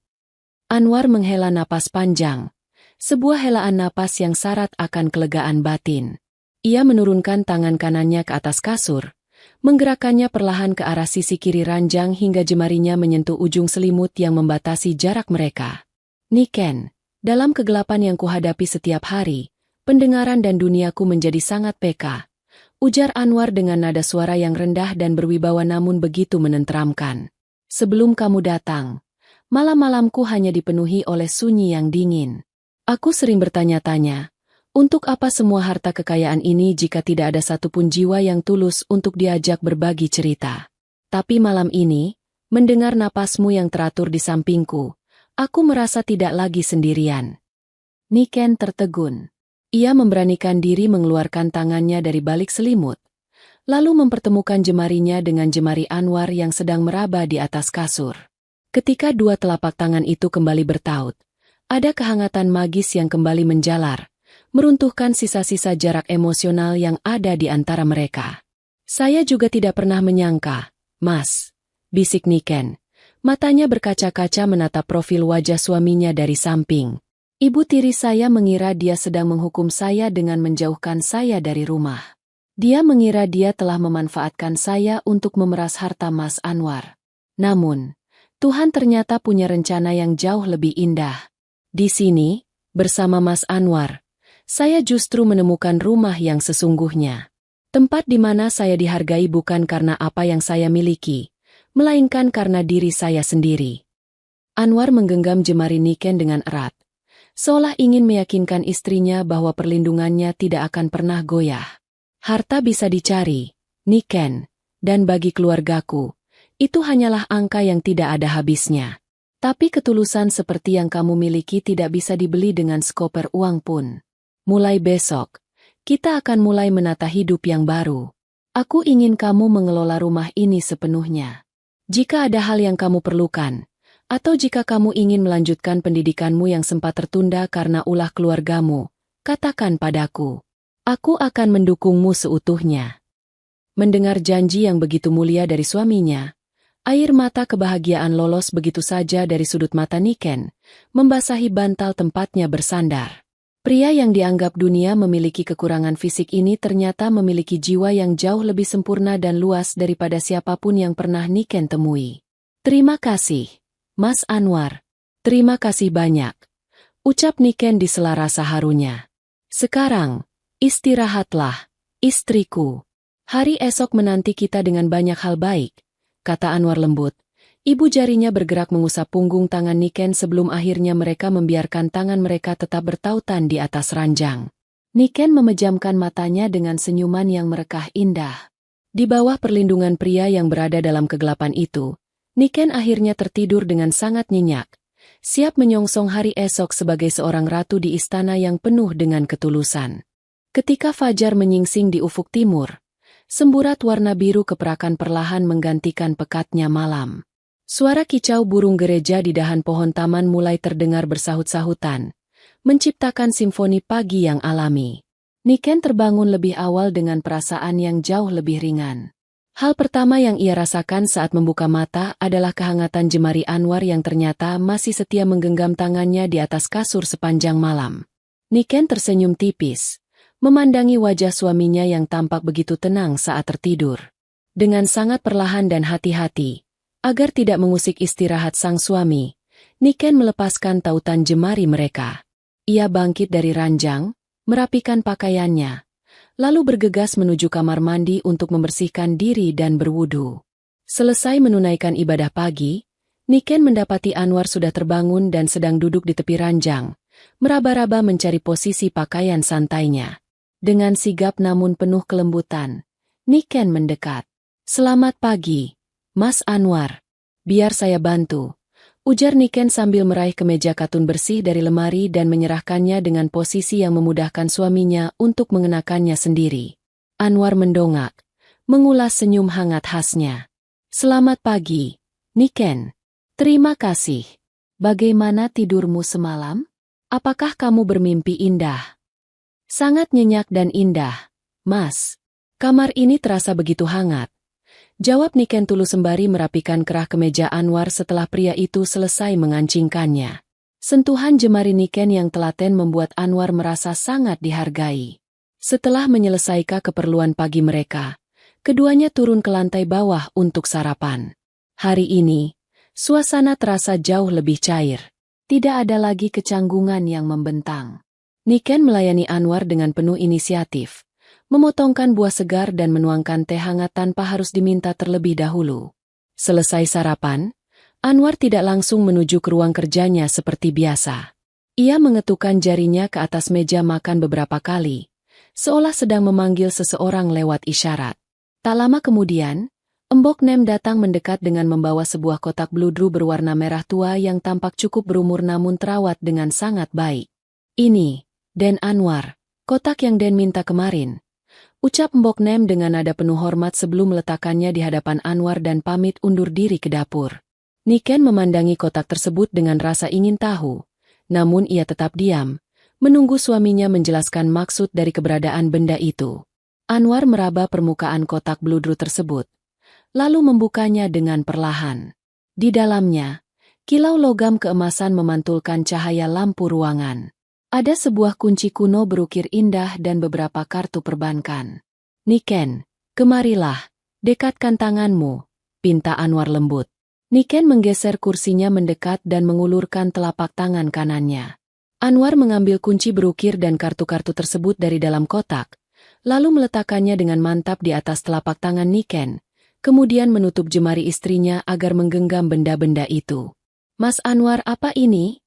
A: Anwar menghela napas panjang. Sebuah helaan napas yang syarat akan kelegaan batin. Ia menurunkan tangan kanannya ke atas kasur, menggerakkannya perlahan ke arah sisi kiri ranjang hingga jemarinya menyentuh ujung selimut yang membatasi jarak mereka. Niken, dalam kegelapan yang kuhadapi setiap hari, pendengaran dan duniaku menjadi sangat peka, ujar Anwar dengan nada suara yang rendah dan berwibawa namun begitu menenteramkan. Sebelum kamu datang, malam-malamku hanya dipenuhi oleh sunyi yang dingin. Aku sering bertanya-tanya, untuk apa semua harta kekayaan ini jika tidak ada satupun jiwa yang tulus untuk diajak berbagi cerita? Tapi malam ini, mendengar napasmu yang teratur di sampingku, aku merasa tidak lagi sendirian. Niken tertegun. Ia memberanikan diri mengeluarkan tangannya dari balik selimut, lalu mempertemukan jemarinya dengan jemari Anwar yang sedang meraba di atas kasur. Ketika dua telapak tangan itu kembali bertaut, ada kehangatan magis yang kembali menjalar, meruntuhkan sisa-sisa jarak emosional yang ada di antara mereka. Saya juga tidak pernah menyangka, Mas, bisik Niken. Matanya berkaca-kaca menatap profil wajah suaminya dari samping. Ibu tiri saya mengira dia sedang menghukum saya dengan menjauhkan saya dari rumah. Dia mengira dia telah memanfaatkan saya untuk memeras harta Mas Anwar. Namun, Tuhan ternyata punya rencana yang jauh lebih indah. Di sini, bersama Mas Anwar, saya justru menemukan rumah yang sesungguhnya. Tempat di mana saya dihargai bukan karena apa yang saya miliki, melainkan karena diri saya sendiri. Anwar menggenggam jemari Niken dengan erat, seolah ingin meyakinkan istrinya bahwa perlindungannya tidak akan pernah goyah. Harta bisa dicari, Niken, dan bagi keluargaku, itu hanyalah angka yang tidak ada habisnya. Tapi ketulusan seperti yang kamu miliki tidak bisa dibeli dengan sekoper uang pun. Mulai besok, kita akan mulai menata hidup yang baru. Aku ingin kamu mengelola rumah ini sepenuhnya. Jika ada hal yang kamu perlukan, atau jika kamu ingin melanjutkan pendidikanmu yang sempat tertunda karena ulah keluargamu, katakan padaku. Aku akan mendukungmu seutuhnya. Mendengar janji yang begitu mulia dari suaminya, air mata kebahagiaan lolos begitu saja dari sudut mata Niken, membasahi bantal tempatnya bersandar. Pria yang dianggap dunia memiliki kekurangan fisik ini ternyata memiliki jiwa yang jauh lebih sempurna dan luas daripada siapapun yang pernah Niken temui. Terima kasih, Mas Anwar. Terima kasih banyak, ucap Niken di sela rasa harunya. Sekarang, istirahatlah, istriku. Hari esok menanti kita dengan banyak hal baik, kata Anwar lembut. Ibu jarinya bergerak mengusap punggung tangan Niken sebelum akhirnya mereka membiarkan tangan mereka tetap bertautan di atas ranjang. Niken memejamkan matanya dengan senyuman yang merekah indah. Di bawah perlindungan pria yang berada dalam kegelapan itu, Niken akhirnya tertidur dengan sangat nyenyak, siap menyongsong hari esok sebagai seorang ratu di istana yang penuh dengan ketulusan. Ketika fajar menyingsing di ufuk timur, semburat warna biru keperakan perlahan menggantikan pekatnya malam. Suara kicau burung gereja di dahan pohon taman mulai terdengar bersahut-sahutan, menciptakan simfoni pagi yang alami. Niken terbangun lebih awal dengan perasaan yang jauh lebih ringan. Hal pertama yang ia rasakan saat membuka mata adalah kehangatan jemari Anwar yang ternyata masih setia menggenggam tangannya di atas kasur sepanjang malam. Niken tersenyum tipis, memandangi wajah suaminya yang tampak begitu tenang saat tertidur. Dengan sangat perlahan dan hati-hati, agar tidak mengusik istirahat sang suami, Niken melepaskan tautan jemari mereka. Ia bangkit dari ranjang, merapikan pakaiannya, lalu bergegas menuju kamar mandi untuk membersihkan diri dan berwudu. Selesai menunaikan ibadah pagi, Niken mendapati Anwar sudah terbangun dan sedang duduk di tepi ranjang, meraba-raba mencari posisi pakaian santainya. Dengan sigap namun penuh kelembutan, Niken mendekat. "Selamat pagi, Mas Anwar. Biar saya bantu," ujar Niken sambil meraih kemeja katun bersih dari lemari dan menyerahkannya dengan posisi yang memudahkan suaminya untuk mengenakannya sendiri. Anwar mendongak, mengulas senyum hangat khasnya. "Selamat pagi, Niken." "Terima kasih." Bagaimana tidurmu semalam? Apakah kamu bermimpi indah? Sangat nyenyak dan indah, Mas. Kamar ini terasa begitu hangat. Jawab Niken tulus sembari merapikan kerah kemeja Anwar setelah pria itu selesai mengancingkannya. Sentuhan jemari Niken yang telaten membuat Anwar merasa sangat dihargai. Setelah menyelesaikan keperluan pagi mereka, keduanya turun ke lantai bawah untuk sarapan. Hari ini, suasana terasa jauh lebih cair. Tidak ada lagi kecanggungan yang membentang. Niken melayani Anwar dengan penuh inisiatif, memotongkan buah segar dan menuangkan teh hangat tanpa harus diminta terlebih dahulu. Selesai sarapan, Anwar tidak langsung menuju ke ruang kerjanya seperti biasa. Ia mengetukkan jarinya ke atas meja makan beberapa kali, seolah sedang memanggil seseorang lewat isyarat. Tak lama kemudian, Mbok Nem datang mendekat dengan membawa sebuah kotak bludru berwarna merah tua yang tampak cukup berumur namun terawat dengan sangat baik. Ini, Den Anwar, kotak yang Den minta kemarin. Ucap Mbok Nem dengan nada penuh hormat sebelum meletakkannya di hadapan Anwar dan pamit undur diri ke dapur. Niken memandangi kotak tersebut dengan rasa ingin tahu, namun ia tetap diam, menunggu suaminya menjelaskan maksud dari keberadaan benda itu. Anwar meraba permukaan kotak bludru tersebut, lalu membukanya dengan perlahan. Di dalamnya, kilau logam keemasan memantulkan cahaya lampu ruangan. Ada sebuah kunci kuno berukir indah dan beberapa kartu perbankan. Niken, kemarilah, dekatkan tanganmu, pinta Anwar lembut. Niken menggeser kursinya mendekat dan mengulurkan telapak tangan kanannya. Anwar mengambil kunci berukir dan kartu-kartu tersebut dari dalam kotak, lalu meletakkannya dengan mantap di atas telapak tangan Niken, kemudian menutup jemari istrinya agar menggenggam benda-benda itu. Mas Anwar, apa ini?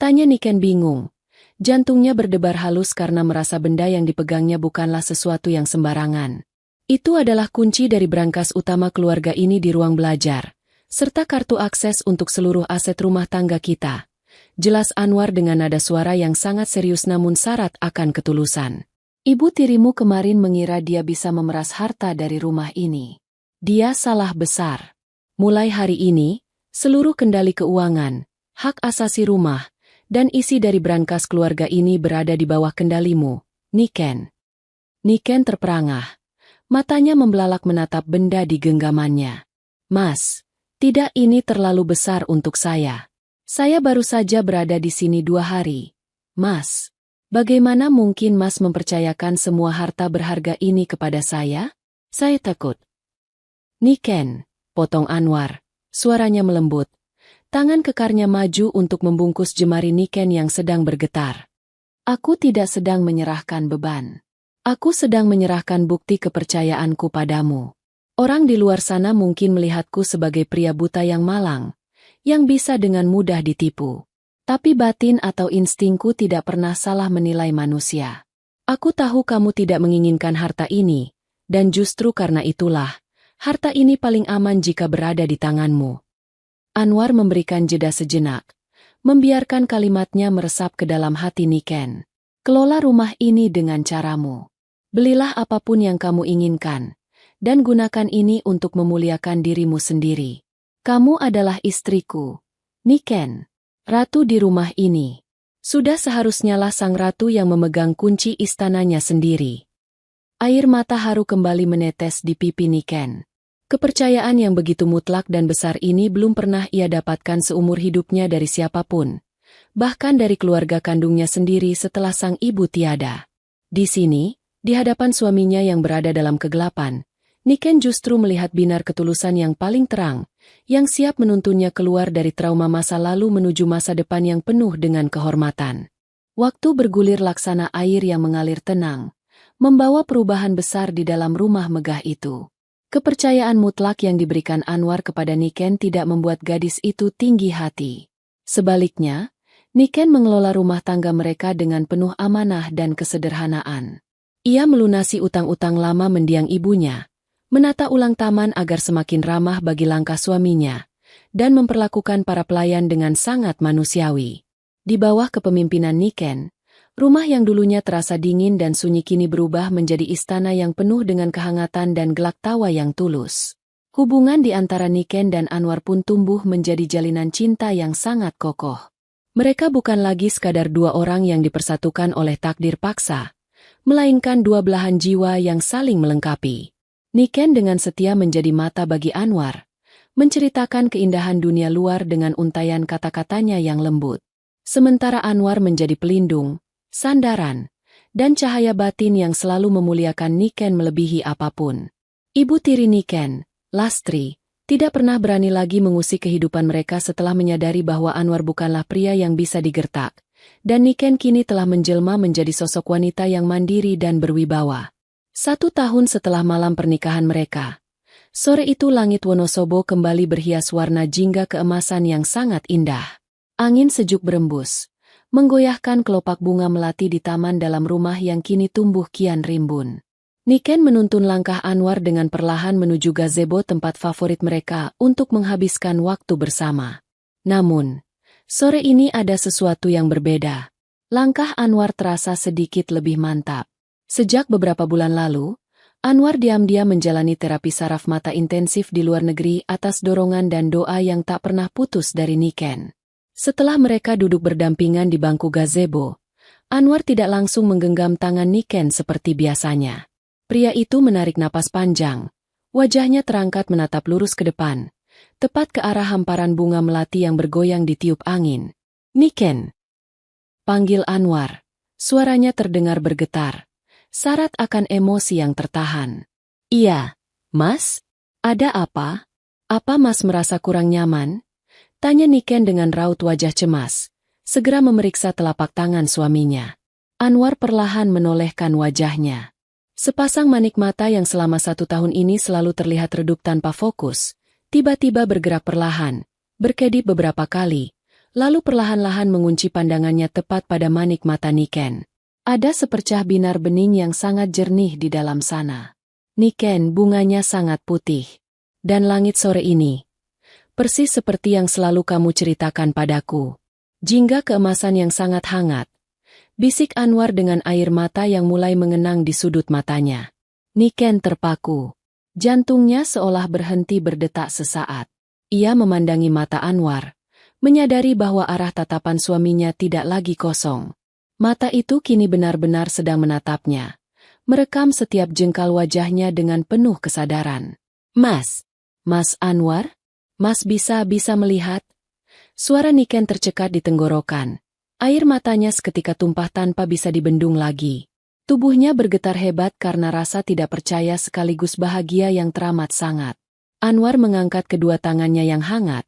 A: Tanya Niken bingung. Jantungnya berdebar halus karena merasa benda yang dipegangnya bukanlah sesuatu yang sembarangan. Itu adalah kunci dari brankas utama keluarga ini di ruang belajar, serta kartu akses untuk seluruh aset rumah tangga kita. Jelas Anwar dengan nada suara yang sangat serius namun syarat akan ketulusan. Ibu tirimu kemarin mengira dia bisa memeras harta dari rumah ini. Dia salah besar. Mulai hari ini, seluruh kendali keuangan, hak asasi rumah, dan isi dari brankas keluarga ini berada di bawah kendalimu, Niken. Niken terperangah. Matanya membelalak menatap benda di genggamannya. Mas, tidak, ini terlalu besar untuk saya. Saya baru saja berada di sini 2 hari. Mas, bagaimana mungkin Mas mempercayakan semua harta berharga ini kepada saya? Saya takut. Niken, potong Anwar. Suaranya melembut. Tangan kekarnya maju untuk membungkus jemari Niken yang sedang bergetar. Aku tidak sedang menyerahkan beban. Aku sedang menyerahkan bukti kepercayaanku padamu. Orang di luar sana mungkin melihatku sebagai pria buta yang malang, yang bisa dengan mudah ditipu. Tapi batin atau instingku tidak pernah salah menilai manusia. Aku tahu kamu tidak menginginkan harta ini, dan justru karena itulah, harta ini paling aman jika berada di tanganmu. Anwar memberikan jeda sejenak, membiarkan kalimatnya meresap ke dalam hati Niken. Kelola rumah ini dengan caramu. Belilah apapun yang kamu inginkan, dan gunakan ini untuk memuliakan dirimu sendiri. Kamu adalah istriku, Niken, ratu di rumah ini. Sudah seharusnyalah sang ratu yang memegang kunci istananya sendiri. Air mata haru kembali menetes di pipi Niken. Kepercayaan yang begitu mutlak dan besar ini belum pernah ia dapatkan seumur hidupnya dari siapapun, bahkan dari keluarga kandungnya sendiri setelah sang ibu tiada. Di sini, di hadapan suaminya yang berada dalam kegelapan, Niken justru melihat binar ketulusan yang paling terang, yang siap menuntunnya keluar dari trauma masa lalu menuju masa depan yang penuh dengan kehormatan. Waktu bergulir laksana air yang mengalir tenang, membawa perubahan besar di dalam rumah megah itu. Kepercayaan mutlak yang diberikan Anwar kepada Niken tidak membuat gadis itu tinggi hati. Sebaliknya, Niken mengelola rumah tangga mereka dengan penuh amanah dan kesederhanaan. Ia melunasi utang-utang lama mendiang ibunya, menata ulang taman agar semakin ramah bagi langkah suaminya, dan memperlakukan para pelayan dengan sangat manusiawi. Di bawah kepemimpinan Niken, rumah yang dulunya terasa dingin dan sunyi kini berubah menjadi istana yang penuh dengan kehangatan dan gelak tawa yang tulus. Hubungan di antara Niken dan Anwar pun tumbuh menjadi jalinan cinta yang sangat kokoh. Mereka bukan lagi sekadar dua orang yang dipersatukan oleh takdir paksa, melainkan dua belahan jiwa yang saling melengkapi. Niken dengan setia menjadi mata bagi Anwar, menceritakan keindahan dunia luar dengan untayan kata-katanya yang lembut. Sementara Anwar menjadi pelindung, sandaran, dan cahaya batin yang selalu memuliakan Niken melebihi apapun. Ibu tiri Niken, Lastri, tidak pernah berani lagi mengusik kehidupan mereka setelah menyadari bahwa Anwar bukanlah pria yang bisa digertak, dan Niken kini telah menjelma menjadi sosok wanita yang mandiri dan berwibawa. 1 tahun setelah malam pernikahan mereka, sore itu langit Wonosobo kembali berhias warna jingga keemasan yang sangat indah. Angin sejuk berembus, menggoyahkan kelopak bunga melati di taman dalam rumah yang kini tumbuh kian rimbun. Niken menuntun langkah Anwar dengan perlahan menuju gazebo tempat favorit mereka untuk menghabiskan waktu bersama. Namun, sore ini ada sesuatu yang berbeda. Langkah Anwar terasa sedikit lebih mantap. Sejak beberapa bulan lalu, Anwar diam-diam menjalani terapi saraf mata intensif di luar negeri atas dorongan dan doa yang tak pernah putus dari Niken. Setelah mereka duduk berdampingan di bangku gazebo, Anwar tidak langsung menggenggam tangan Niken seperti biasanya. Pria itu menarik napas panjang, wajahnya terangkat menatap lurus ke depan, tepat ke arah hamparan bunga melati yang bergoyang ditiup angin. "Niken!" panggil Anwar. Suaranya terdengar bergetar, syarat akan emosi yang tertahan. "Iya, Mas? Ada apa? Apa Mas merasa kurang nyaman?" tanya Niken dengan raut wajah cemas, segera memeriksa telapak tangan suaminya. Anwar perlahan menolehkan wajahnya. Sepasang manik mata yang selama 1 tahun ini selalu terlihat redup tanpa fokus, tiba-tiba bergerak perlahan, berkedip beberapa kali, lalu perlahan-lahan mengunci pandangannya tepat pada manik mata Niken. Ada sepercah binar bening yang sangat jernih di dalam sana. "Niken, bunganya sangat putih. Dan langit sore ini, persis seperti yang selalu kamu ceritakan padaku. Jingga keemasan yang sangat hangat," bisik Anwar dengan air mata yang mulai mengenang di sudut matanya. Niken terpaku. Jantungnya seolah berhenti berdetak sesaat. Ia memandangi mata Anwar, menyadari bahwa arah tatapan suaminya tidak lagi kosong. Mata itu kini benar-benar sedang menatapnya, merekam setiap jengkal wajahnya dengan penuh kesadaran. "Mas, Mas Anwar? Mas bisa melihat?" Suara Niken tercekat di tenggorokan. Air matanya seketika tumpah tanpa bisa dibendung lagi. Tubuhnya bergetar hebat karena rasa tidak percaya sekaligus bahagia yang teramat sangat. Anwar mengangkat kedua tangannya yang hangat,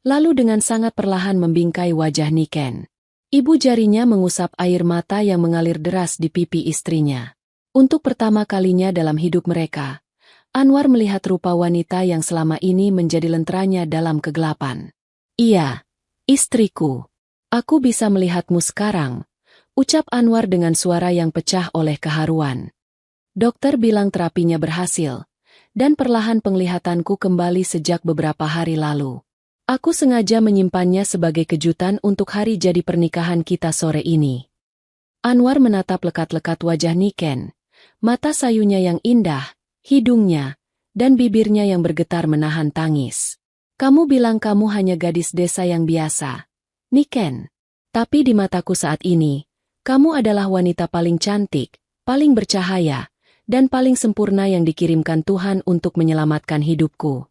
A: lalu dengan sangat perlahan membingkai wajah Niken. Ibu jarinya mengusap air mata yang mengalir deras di pipi istrinya. Untuk pertama kalinya dalam hidup mereka, Anwar melihat rupa wanita yang selama ini menjadi lenteranya dalam kegelapan. "Iya, istriku. Aku bisa melihatmu sekarang," ucap Anwar dengan suara yang pecah oleh keharuan. "Dokter bilang terapinya berhasil, dan perlahan penglihatanku kembali sejak beberapa hari lalu. Aku sengaja menyimpannya sebagai kejutan untuk hari jadi pernikahan kita sore ini." Anwar menatap lekat-lekat wajah Niken, mata sayunya yang indah, hidungnya, dan bibirnya yang bergetar menahan tangis. "Kamu bilang kamu hanya gadis desa yang biasa, Niken. Tapi di mataku saat ini, kamu adalah wanita paling cantik, paling bercahaya, dan paling sempurna yang dikirimkan Tuhan untuk menyelamatkan hidupku."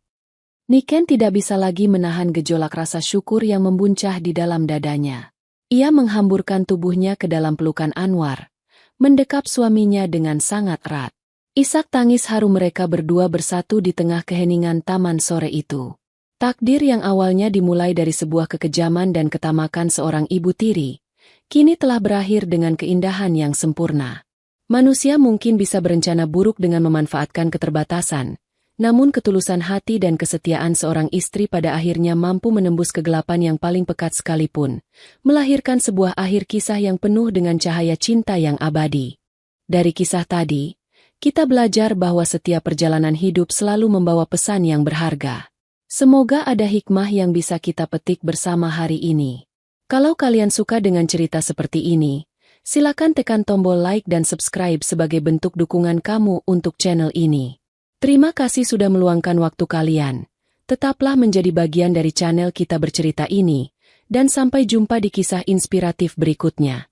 A: Niken tidak bisa lagi menahan gejolak rasa syukur yang membuncah di dalam dadanya. Ia menghamburkan tubuhnya ke dalam pelukan Anwar, mendekap suaminya dengan sangat erat. Isak tangis haru mereka berdua bersatu di tengah keheningan taman sore itu. Takdir yang awalnya dimulai dari sebuah kekejaman dan ketamakan seorang ibu tiri, kini telah berakhir dengan keindahan yang sempurna. Manusia mungkin bisa berencana buruk dengan memanfaatkan keterbatasan, namun ketulusan hati dan kesetiaan seorang istri pada akhirnya mampu menembus kegelapan yang paling pekat sekalipun, melahirkan sebuah akhir kisah yang penuh dengan cahaya cinta yang abadi. Dari kisah tadi, kita belajar bahwa setiap perjalanan hidup selalu membawa pesan yang berharga. Semoga ada hikmah yang bisa kita petik bersama hari ini. Kalau kalian suka dengan cerita seperti ini, silakan tekan tombol like dan subscribe sebagai bentuk dukungan kamu untuk channel ini. Terima kasih sudah meluangkan waktu kalian. Tetaplah menjadi bagian dari channel Kita Bercerita ini, dan sampai jumpa di kisah inspiratif berikutnya.